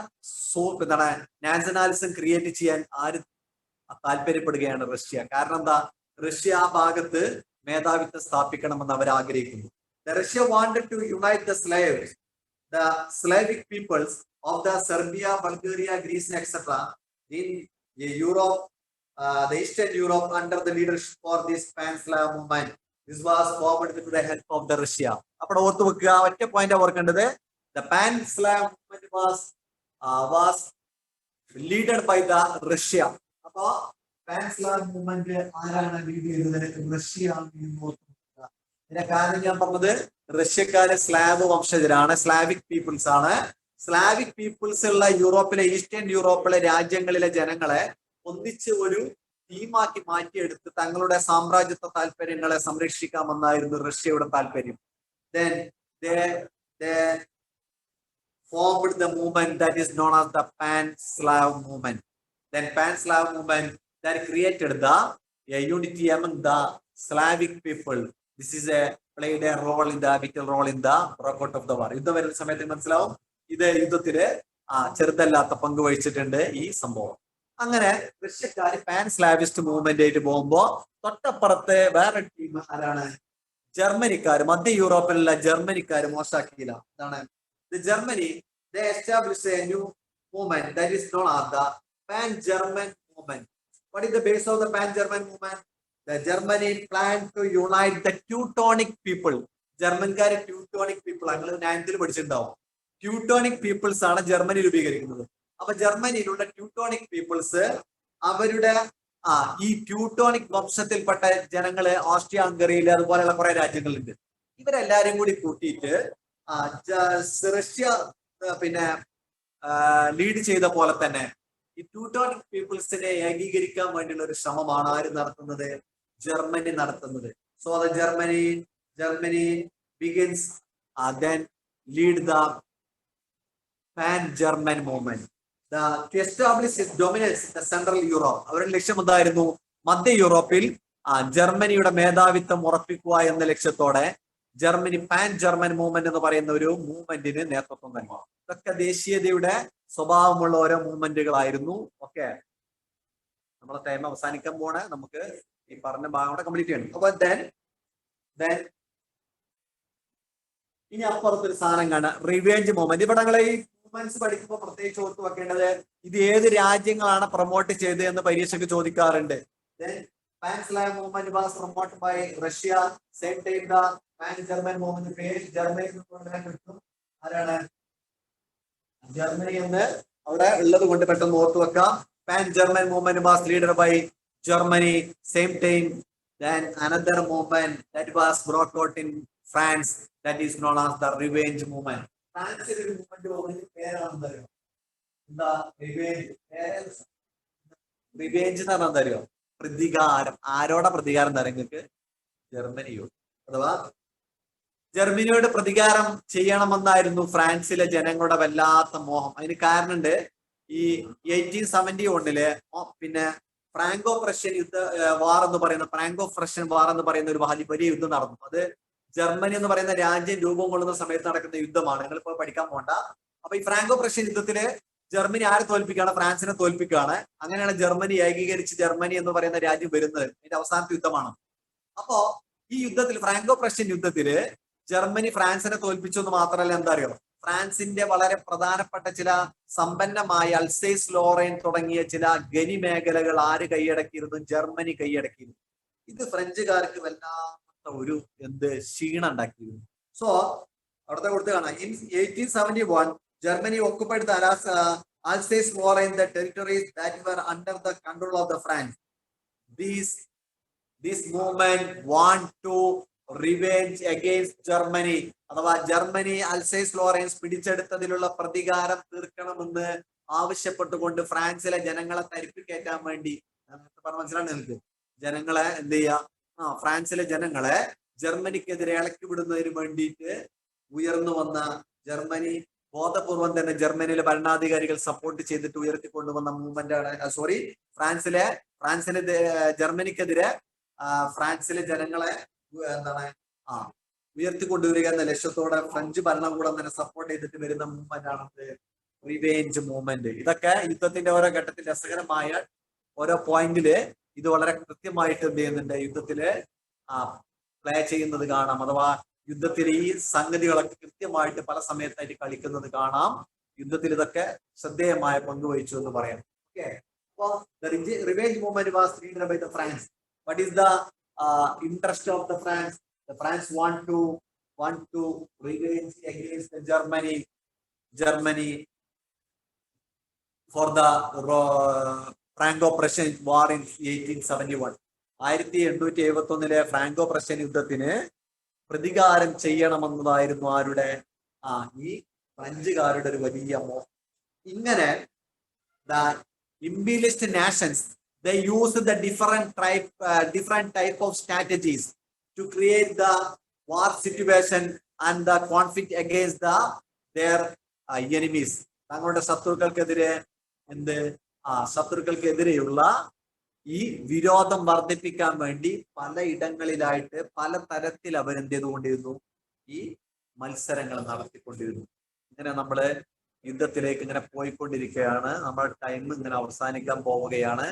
എന്താണ് നാഷണാലിസം ക്രിയേറ്റ് ചെയ്യാൻ ആര് താല്പര്യപ്പെടുകയാണ്? റഷ്യ. കാരണം എന്താ? റഷ്യ ആ ഭാഗത്ത് മേധാവിത്വം സ്ഥാപിക്കണമെന്ന് അവർ ആഗ്രഹിക്കുന്നു. Russia wanted to unite the slaves, the Slavic peoples of the Serbia, Bulgaria, Greece, etc. in Europe, the Eastern Europe under the leadership for this Pan-Slav movement. This was formed with the help of the Russia. അപ്പോൾ ഓർത്ത് വെക്കുക, ഒറ്റ point ഓർക്കേണ്ടത്, the Pan-Slav movement was leaded by the Russia. അപ്പൊ pan-Slav movement ആരാണ് lead ചെയ്തത്? Russia. ഇതിന്റെ കാരണം ഞാൻ പറഞ്ഞത്, റഷ്യക്കാര് സ്ലാവ് വംശജരാണ്, സ്ലാവിക് പീപ്പിൾസ് ആണ്. സ്ലാവിക് പീപ്പിൾസ് ഉള്ള യൂറോപ്പിലെ, ഈസ്റ്റേൺ യൂറോപ്പിലെ രാജ്യങ്ങളിലെ ജനങ്ങളെ ഒന്നിച്ച് ഒരു ടീമാക്കി മാറ്റിയെടുത്ത് തങ്ങളുടെ സാമ്രാജ്യത്വ താല്പര്യങ്ങളെ സംരക്ഷിക്കാമെന്നായിരുന്നു റഷ്യയുടെ താല്പര്യം. Then they formed the movement that is known as the Pan-Slav movement. Then Pan-Slav movement that created a unity among the Slavic people. This is played a vital role in the breakout of the war. യുദ്ധം വരുന്ന സമയത്ത് മനസ്സിലാവും, ഇത് യുദ്ധത്തില് ചെറുതല്ലാത്ത പങ്ക് വഹിച്ചിട്ടുണ്ട് ഈ സംഭവം. അങ്ങനെ റഷ്യക്കാര് പാൻ സ്ലാവിസ്റ്റ് മൂവ്മെന്റ് ആയിട്ട് പോകുമ്പോ തൊട്ടപ്പുറത്ത് വേറെ ടീം ആരാണ്? ജർമ്മനിക്കാര്. മധ്യ യൂറോപ്പിലുള്ള ജർമ്മനിക്കാര് മോശാക്കിയില്ല. എന്താണ്? Germany they established a new movement that is known as the Pan-German movement. What is the base of the Pan-German movement? The Germany planned to unite the Teutonic people. ജർമ്മൻകാര് Teutonic people, അങ്ങനെ 9th പഠിച്ചിട്ടുണ്ടാവും. Teutonic peoples ആണ് Germany രൂപീകരിക്കുന്നത്. അപ്പൊ ജർമ്മനിയിലുള്ള Teutonic people's അവരുടെ ഈ Teutonic വംശത്തിൽപ്പെട്ട ജനങ്ങള് Austria, ഹംഗറിയിൽ, അതുപോലെയുള്ള കുറെ രാജ്യങ്ങളുണ്ട്. ഇവരെല്ലാരും കൂടി കൂട്ടിയിട്ട് റഷ്യ പിന്നെ ലീഡ് ചെയ്ത പോലെ തന്നെ ഈ ട്യൂട്ടോണിക് പീപ്പിൾസിനെ ഏകീകരിക്കാൻ വേണ്ടിയുള്ള ഒരു ശ്രമമാണ് ആര് നടത്തുന്നത്? ജർമ്മനി നടത്തുന്നത്. So the Germany begins then lead the Pan-German movement. To establish its dominance in the Central Europe. അവരുടെ ലക്ഷ്യം എന്തായിരുന്നു? മധ്യ യൂറോപ്പിൽ ജർമ്മനിയുടെ മേധാവിത്വം ഉറപ്പിക്കുക എന്ന ലക്ഷ്യത്തോടെ ജർമ്മനി പാൻ ജർമ്മൻ മൂവ്മെന്റ് എന്ന് പറയുന്ന ഒരു മൂവ്മെന്റിന് നേതൃത്വം നൽകി. ഇതൊക്കെ ദേശീയതയുടെ സ്വഭാവമുള്ള ഓരോ മൂവ്മെന്റുകളായിരുന്നു. ഓക്കെ, നമ്മളെ ടൈം അവസാനിക്കാൻ പോണേ. നമുക്ക് ഈ പറഞ്ഞ ഭാഗം കൂടെ കംപ്ലീറ്റ് ചെയ്യണം. അപ്പൊ then ഇനി അപ്പുറത്തൊരു സാധനം കാണാം, റിവെഞ്ച് മൂവ്മെന്റ്. ഇവിടെ ഞങ്ങൾ ഈ മൂവ്മെന്റ്സ് പഠിക്കുമ്പോൾ പ്രത്യേകിച്ച് ഓർത്ത് വെക്കേണ്ടത്, ഇത് ഏത് രാജ്യങ്ങളാണ് പ്രൊമോട്ട് ചെയ്തത് എന്ന് പരീക്ഷയ്ക്ക് ചോദിക്കാറുണ്ട്. Pan-Slav movement was promoted by Russia. Same time the Pan-German movement പേര് ജർമ്മനി കിട്ടും. ആരാണ്? ജർമ്മനി എന്ന് അവിടെ ഉള്ളത് കൊണ്ട് പെട്ടെന്ന് ഓർത്തു വെക്കാം. Pan-German movement was leaded by Germany. Same time then another movement that was brought out in France, that is known as the revenge movement. ഫ്രാൻസിൽ ഒരു മൂവ്മെന്റ് പേരാണെന്ന് അറിയോ? എന്താ? റിവേഞ്ച് എന്ന് പറഞ്ഞാൽ എന്താ അറിയോ? പ്രതികാരം. ആരോടെ പ്രതികാരം തരാം നിങ്ങൾക്ക്? ജർമ്മനിയോട്. അഥവാ ജർമ്മനിയോട് പ്രതികാരം ചെയ്യണമെന്നായിരുന്നു ഫ്രാൻസിലെ ജനങ്ങളുടെ വല്ലാത്ത മോഹം. അതിന് കാരണമുണ്ട്. ഈ 1871 പിന്നെ ഫ്രാങ്കോ പ്രഷ്യൻ വാർ എന്ന് പറയുന്ന ഒരു വലിയ യുദ്ധം നടന്നു. അത് ജർമ്മനി എന്ന് പറയുന്ന രാജ്യം രൂപം കൊള്ളുന്ന സമയത്ത് നടക്കുന്ന യുദ്ധമാണ്. നിങ്ങളിപ്പോ പഠിക്കാൻ പോണ്ട. അപ്പൊ ഈ ഫ്രാങ്കോ പ്രഷ്യൻ യുദ്ധത്തില് ജർമ്മനി ആരെ തോൽപ്പിക്കുകയാണ്? ഫ്രാൻസിനെ തോൽപ്പിക്കുകയാണ്. അങ്ങനെയാണ് ജർമ്മനി ഏകീകരിച്ച് ജർമ്മനി എന്ന് പറയുന്ന രാജ്യം വരുന്നത്. ഇതിന്റെ അവസാനത്തെ യുദ്ധമാണ്. അപ്പോ ഈ യുദ്ധത്തിൽ, ഫ്രാങ്കോ പ്രഷ്യൻ യുദ്ധത്തില് ജർമ്മനി ഫ്രാൻസിനെ തോൽപ്പിച്ചു എന്ന് മാത്രമല്ല, എന്താ അറിയോ? ഫ്രാൻസിന്റെ വളരെ പ്രധാനപ്പെട്ട ചില സമ്പന്നമായ അൽസേസ് ലോറൈൻ തുടങ്ങിയ ചില ഖനി മേഖലകൾ ആര് കൈയടക്കിയിരുന്നു? ജർമ്മനി കൈയടക്കിയിരുന്നു. ഇത് ഫ്രഞ്ചുകാർക്ക് വല്ലാത്ത ഒരു ക്ഷീണം ഉണ്ടാക്കിയിരുന്നു. സോ അവിടുത്തെ കൊടുത്ത് കാണാം. In 1871 Germany occupied the Alsace Lorraine, the territories that were under the control of the France. This movement want to revenge against Germany. അഥവാ ജർമ്മനി അൽസൈസ് ലോറൻസ് പിടിച്ചെടുത്തതിലുള്ള പ്രതികാരം തീർക്കണമെന്ന് ആവശ്യപ്പെട്ടുകൊണ്ട് ഫ്രാൻസിലെ ജനങ്ങളെ തരിപ്പിക്കേറ്റാൻ വേണ്ടി, മനസ്സിലാണ് നിങ്ങൾക്ക്, ജനങ്ങളെ എന്ത് ചെയ്യാ, ഫ്രാൻസിലെ ജനങ്ങളെ ജർമ്മനിക്കെതിരെ ഇളക്കി വിടുന്നതിന് വേണ്ടിയിട്ട് ഉയർന്നു വന്ന, ജർമ്മനി ബോധപൂർവം തന്നെ ജർമ്മനിയിലെ ഭരണാധികാരികൾ സപ്പോർട്ട് ചെയ്തിട്ട് ഉയർത്തിക്കൊണ്ടുവന്ന മൂവ്മെന്റ് ആണ്. ഫ്രാൻസിന് ജർമ്മനിക്കെതിരെ ഫ്രാൻസിലെ ജനങ്ങളെ ഉയർത്തിക്കൊണ്ടുവരിക എന്ന ലക്ഷ്യത്തോടെ ഫ്രഞ്ച് ഭരണകൂടം തന്നെ സപ്പോർട്ട് ചെയ്തിട്ട് വരുന്ന മൂവ്മെന്റ് ആണ് റിവേഞ്ച് മൂവ്മെന്റ്. ഇതൊക്കെ യുദ്ധത്തിന്റെ ഓരോ ഘട്ടത്തിൽ രസകരമായ ഓരോ പോയിന്റില് ഇത് വളരെ കൃത്യമായിട്ട് എന്ത് ചെയ്യുന്നുണ്ട്, യുദ്ധത്തില് പ്ലേ ചെയ്യുന്നത് കാണാം. അഥവാ യുദ്ധത്തിൽ ഈ സംഗതികളൊക്കെ കൃത്യമായിട്ട് പല സമയത്തായിട്ട് കളിക്കുന്നത് കാണാം. യുദ്ധത്തിൽ ഇതൊക്കെ ശ്രദ്ധേയമായ പങ്കുവഹിച്ചു എന്ന് പറയാം. ഓക്കെ, അപ്പോൾ the revenge movement was leaded by the France. What is the interest of the France? The France want to revenge against the Germany for the Franco-Prussian war in 1871. 1871 Franco Prussian യുദ്ധത്തിന് പ്രതികാരം ചെയ്യണമെന്നതായിരുന്നു ആരുടെ, ഈ ഫ്രഞ്ചുകാരുടെ ഒരു വലിയ മോഹം. ഇങ്ങനെ the imperialist nations, they used the different type of strategies to create the war situation and the conflict against their enemies. തങ്ങളുടെ ശത്രുക്കൾക്കെതിരെയുള്ള ഈ വിരോധം വർദ്ധിപ്പിക്കാൻ വേണ്ടി പലയിടങ്ങളിലായിട്ട് പല തരത്തിൽ അവരെന്ത് ചെയ്തുകൊണ്ടിരുന്നു, ഈ മത്സരങ്ങൾ നടത്തിക്കൊണ്ടിരുന്നു. ഇങ്ങനെ നമ്മള് യുദ്ധത്തിലേക്ക് ഇങ്ങനെ പോയിക്കൊണ്ടിരിക്കുകയാണ്. നമ്മുടെ ടൈം ഇങ്ങനെ അവസാനിക്കാൻ പോവുകയാണ്.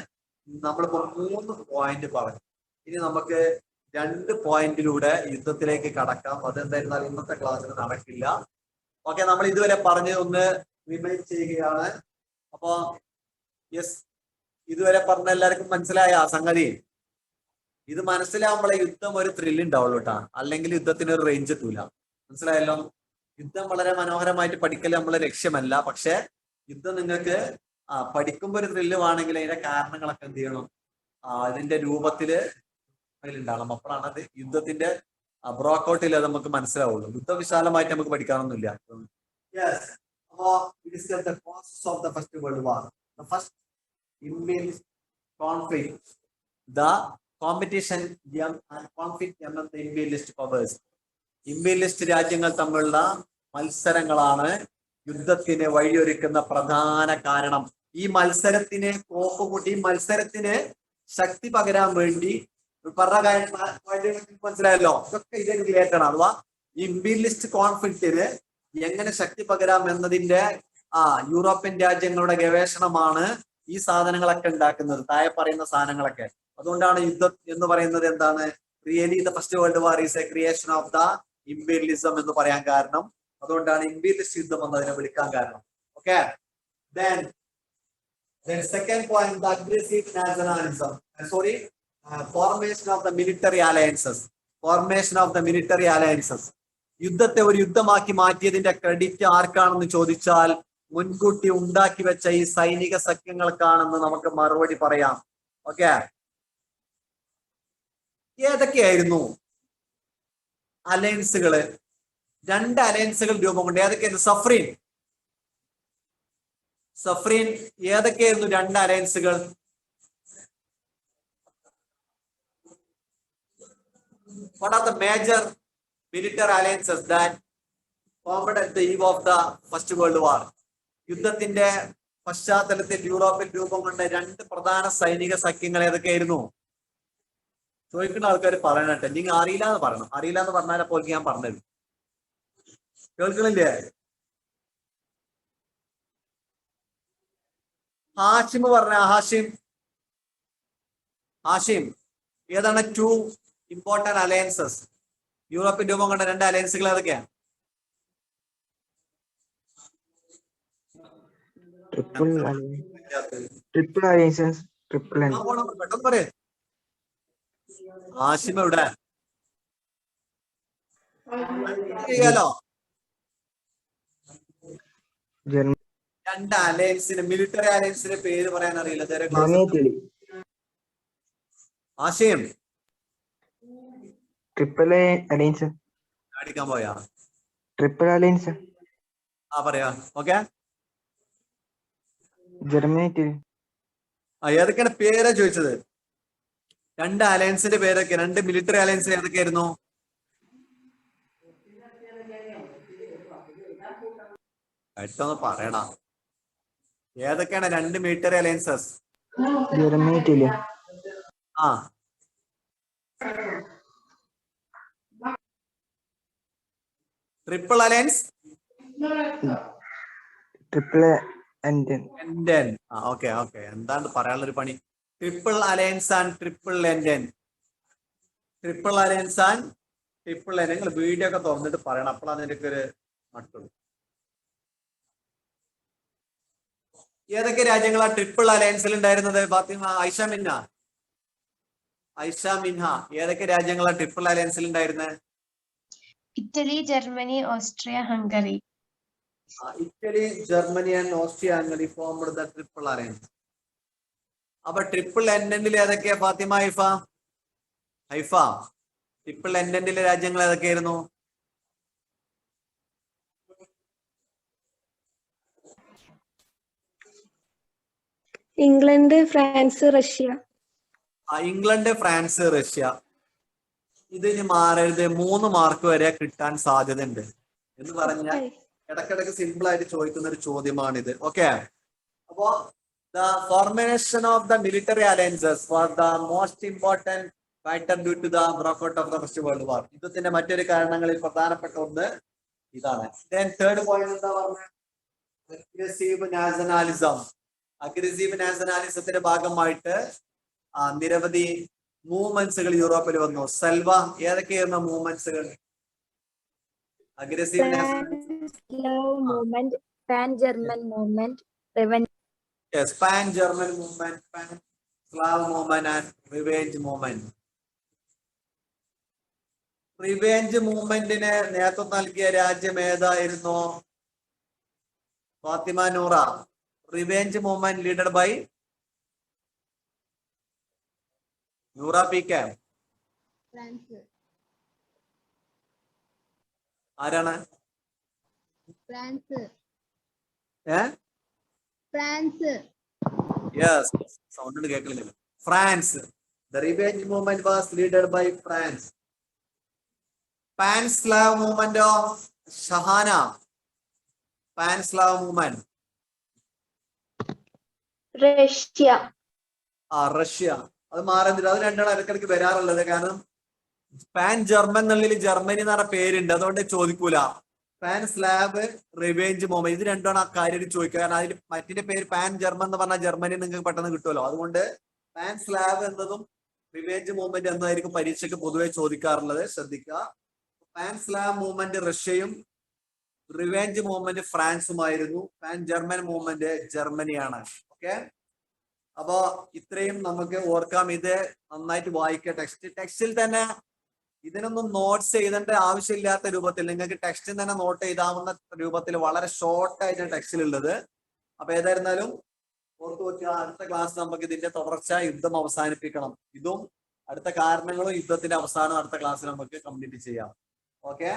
നമ്മളിപ്പോ 3 പോയിന്റ് പറഞ്ഞു. ഇനി നമുക്ക് 2 പോയിന്റിലൂടെ യുദ്ധത്തിലേക്ക് കടക്കാം. അതെന്തായിരുന്നാലും ഇന്നത്തെ ക്ലാസ്സിൽ നടക്കില്ല. ഓക്കെ, നമ്മൾ ഇതുവരെ പറഞ്ഞ് ഒന്ന് റിമൈൻഡ് ചെയ്യുകയാണ്. അപ്പോ യെസ്, ഇതുവരെ പറഞ്ഞ എല്ലാവർക്കും മനസ്സിലായ ആ സംഗതി? ഇത് മനസ്സിലാവുമ്പോഴേ യുദ്ധം ഒരു ത്രില്ല് ഉണ്ടാവുള്ളൂ കേട്ടാ, അല്ലെങ്കിൽ യുദ്ധത്തിന് ഒരു റേഞ്ച് എത്തൂല. മനസ്സിലായല്ലോ? യുദ്ധം വളരെ മനോഹരമായിട്ട് പഠിക്കൽ നമ്മളെ ലക്ഷ്യമല്ല. പക്ഷെ യുദ്ധം നിങ്ങൾക്ക് പഠിക്കുമ്പോൾ ഒരു ത്രില്ല് വേണമെങ്കിൽ അതിന്റെ കാരണങ്ങളൊക്കെ എന്ത് ചെയ്യണം, അതിന്റെ രൂപത്തില് ഉണ്ടാകണം. അപ്പോഴാണ് അത് യുദ്ധത്തിന്റെ ബ്രോക്കൗട്ടിൽ അത് നമുക്ക് മനസ്സിലാവുള്ളൂ. യുദ്ധം വിശാലമായിട്ട് നമുക്ക് പഠിക്കാനൊന്നുമില്ല. imperialist conflict, the competition and conflict among the imperialist powers. imperialist രാജ്യങ്ങൾ തമ്മിലുള്ള മത്സരങ്ങളാണ് യുദ്ധത്തിന് വഴിയൊരുക്കുന്ന പ്രധാന കാരണം. ഈ മത്സരത്തിന് കോപ്പുകൂട്ടി, മത്സരത്തിന് ശക്തി പകരാൻ വേണ്ടി പറഞ്ഞ കാര്യം മനസ്സിലായല്ലോ. ഇതൊക്കെ ഇതിന് റിലേറ്റഡ് ആണ്. അഥവാ ഇമ്പീരിയലിസ്റ്റ് കോൺഫ്ലിക്റ്റിന് എങ്ങനെ ശക്തി പകരാം എന്നതിന്റെ യൂറോപ്യൻ രാജ്യങ്ങളുടെ ഗവേഷണമാണ് ഈ സാധനങ്ങളൊക്കെ ഉണ്ടാക്കുന്നത്, താഴെ പറയുന്ന സാധനങ്ങളൊക്കെ. അതുകൊണ്ടാണ് യുദ്ധം എന്ന് പറയുന്നത് എന്താണ്, really the first world war is A creation of the imperialism എന്ന് പറയാൻ കാരണം. അതുകൊണ്ടാണ് ഇമ്പീരിയലിസ്റ്റ് യുദ്ധം എന്നതിനെ വിളിക്കാൻ കാരണം. Okay, then second point, the aggressive nationalism, formation of the military alliances. യുദ്ധത്തെ ഒരു യുദ്ധമാക്കി മാറ്റിയതിന്റെ ക്രെഡിറ്റ് ആർക്കാണെന്ന് ചോദിച്ചാൽ മുൻകൂട്ടി ഉണ്ടാക്കി വെച്ച ഈ സൈനിക സഖ്യങ്ങൾക്കാണെന്ന് നമുക്ക് മറുപടി പറയാം. ഓക്കെ, ഏതൊക്കെയായിരുന്നു അലയൻസുകള്? 2 അലയൻസുകൾ രൂപം കൊണ്ട്. ഏതൊക്കെയായിരുന്നു? സഫ്രീൻ ഏതൊക്കെയായിരുന്നു 2 അലയൻസുകൾ? What are the major military alliances that formed at the eve of the First World War? യുദ്ധത്തിന്റെ പശ്ചാത്തലത്തിൽ യൂറോപ്പിൽ രൂപം കൊണ്ട 2 പ്രധാന സൈനിക സഖ്യങ്ങൾ ഏതൊക്കെയായിരുന്നു? ചോദിക്കുന്ന ആൾക്കാർ പറയണട്ടെ. നിങ്ങൾ അറിയില്ല എന്ന് പറയണം. അറിയില്ല എന്ന് പറഞ്ഞാലപ്പോൾ ഞാൻ പറഞ്ഞത് കേൾക്കണില്ലേ? ഹാഷിം പറഞ്ഞ. ഹാഷിം ഏതാണ് 2 ഇമ്പോർട്ടന്റ് അലയൻസസ്? യൂറോപ്പിൽ രൂപം കൊണ്ട 2 അലയൻസുകൾ ഏതൊക്കെയാണ്? Triple alliances. പെട്ടെന്ന് പറയേ. ആഷിം എവിടെ? ചെയ്യാലോ. Germany, രണ്ട് അലയൻസിന്, മിലിറ്ററി അലയൻസിന്റെ പേര് പറയാൻ അറിയില്ല. ഇതുവരെ ക്ലാസ് Italy. ആശയം Triple Alliance. അടിക്കാൻ പോയാ? Triple Alliance. പറയാ. Okay, Germany, Italy. ഏതൊക്കെയാണ് പേരാ ചോദിച്ചത്? രണ്ട് അലയൻസിന്റെ പേരൊക്കെ, രണ്ട് മിലിറ്ററി അലയൻസ് ഏതൊക്കെയായിരുന്നു? പെട്ടെന്ന് പറയണ. ഏതൊക്കെയാണ് രണ്ട് മിലിറ്ററി അലയൻസസ്? Germany, Italy. ആ, triple alliance, Triple Entente. Okay okay. എന്താണ് പറയാനുള്ള ഒരു പണി? Triple alliance and triple entente. Triple alliance and triple entente. നിങ്ങൾ വീഡിയോ ഒക്കെ തുറന്നിട്ട് പറയണം, അപ്പോഴാണ് അതിന്റെ ഒരു മട്ടുള്ളൂ. ഏതൊക്കെ രാജ്യങ്ങളാ ട്രിപ്പിൾ അലയൻസിൽ ഉണ്ടായിരുന്നത്? ഫാത്തിമ, ഐഷ മിൻഹ, ഏതൊക്കെ രാജ്യങ്ങളാ ട്രിപ്പിൾ അലയൻസിൽ ഉണ്ടായിരുന്നത്? Italy, Germany, Austria, Hungary. Italy, Germany and Austria Hungary formed the triple alliance. അപ്പൊ ട്രിപ്പിൾ എൻഡന്റിൽ ഏതൊക്കെയാ ഫാത്തിമ, ഹൈഫ? ട്രിപ്പിൾ എൻഡന്റിലെ രാജ്യങ്ങൾ ഏതൊക്കെയായിരുന്നു? England, France, Russia. England, France, Russia. ഇതിന് മാറരുത്. 3 മാർക്ക് വരെ കിട്ടാൻ സാധ്യതയുണ്ട് എന്ന് പറഞ്ഞാൽ ഇടക്കിടക്ക് സിമ്പിൾ ആയിട്ട് ചോദിക്കുന്ന ഒരു ചോദ്യമാണിത്. ഓക്കെ, അപ്പോ the formation of the military alliances for the most important factor due to the breakout of the first world war. യുദ്ധത്തിന്റെ മറ്റൊരു കാരണങ്ങളിൽ പ്രധാനപ്പെട്ട ഒന്ന് ഇതാണ്. തേർഡ് പോയിന്റ് എന്താ പറഞ്ഞത്? Aggressive nationalism. അഗ്രസീവ് നാഷണാലിസത്തിന്റെ ഭാഗമായിട്ട് നിരവധി മൂവ്മെന്റ്സുകൾ യൂറോപ്പിൽ വന്നു. സൽവ, ഏതൊക്കെയായിരുന്നു മൂവ്മെന്റ്സുകൾ? Aggressive Pan-Slav movement, Pan-German movement, revenge. Pan German movement, pan Slav movement and revenge movement. Revenge മൂവ്മെന്റിന് നേതൃത്വം നൽകിയ രാജ്യം ഏതായിരുന്നു? Fatima, Noora. Revenge movement leaded by Noora P K. ആരാണ്? യെസ്, സൗണ്ട് കേൾക്കുന്നില്ല. France. The revenge movement was led by France. Pan-Slav movement of Shahana. Pan-Slav movement. Russia. Russia. അത് മാറുന്നില്ല. അത് രണ്ടാണ് ഇടയ്ക്കിടയ്ക്ക് വരാറുള്ളത്. കാരണം പാൻ ജർമ്മൻ എന്നുള്ളിൽ ജർമ്മനി എന്ന് പറഞ്ഞ പേരുണ്ട്, അതുകൊണ്ട് ചോദിക്കൂല. പാൻ സ്ലാവ്, റിവേഞ്ച് മൂവ്മെന്റ്, ഇത് രണ്ടാണ് ആ കാര്യം ചോദിക്കുക. കാരണം അതിൽ മറ്റിന്റെ പേര് പാൻ ജർമ്മൻ എന്ന് പറഞ്ഞാൽ ജർമ്മനി നിങ്ങൾക്ക് പെട്ടെന്ന് കിട്ടുമല്ലോ. അതുകൊണ്ട് പാൻ സ്ലാവ് എന്നതും റിവേഞ്ച് മൂവ്മെന്റ് എന്നതായിരിക്കും പരീക്ഷയ്ക്ക് പൊതുവെ ചോദിക്കാറുള്ളത്. ശ്രദ്ധിക്കുക. പാൻ സ്ലാവ് മൂവ്മെന്റ് റഷ്യയും റിവേഞ്ച് മൂവ്മെന്റ് ഫ്രാൻസുമായിരുന്നു. പാൻ ജർമ്മൻ മൂവ്മെന്റ് ജർമ്മനിയാണ്. ഓക്കെ, അപ്പോ ഇത്രയും നമുക്ക് ഓർക്കാം. ഇത് നന്നായിട്ട് വായിക്കുക. ടെക്സ്റ്റിൽ തന്നെ ഇതിനൊന്നും നോട്ട്സ് എഴുതേണ്ട ആവശ്യമില്ലാത്ത രൂപത്തിൽ നിങ്ങൾക്ക് ടെക്സ്റ്റിൽ തന്നെ നോട്ട് എഴുതാവുന്ന രൂപത്തിൽ വളരെ ഷോർട്ട് ആയിട്ട് ടെക്സ്റ്റിലുള്ളത്. അപ്പൊ ഏതായിരുന്നാലും ഓർത്ത് വെക്കുക, അടുത്ത ക്ലാസ് നമുക്ക് ഇതിന്റെ തുടർച്ച, യുദ്ധം അവസാനിപ്പിക്കണം. ഇതും അടുത്ത കാരണങ്ങളും യുദ്ധത്തിന്റെ അവസാനം അടുത്ത ക്ലാസ്സിൽ നമുക്ക് കംപ്ലീറ്റ് ചെയ്യാം. ഓക്കെ.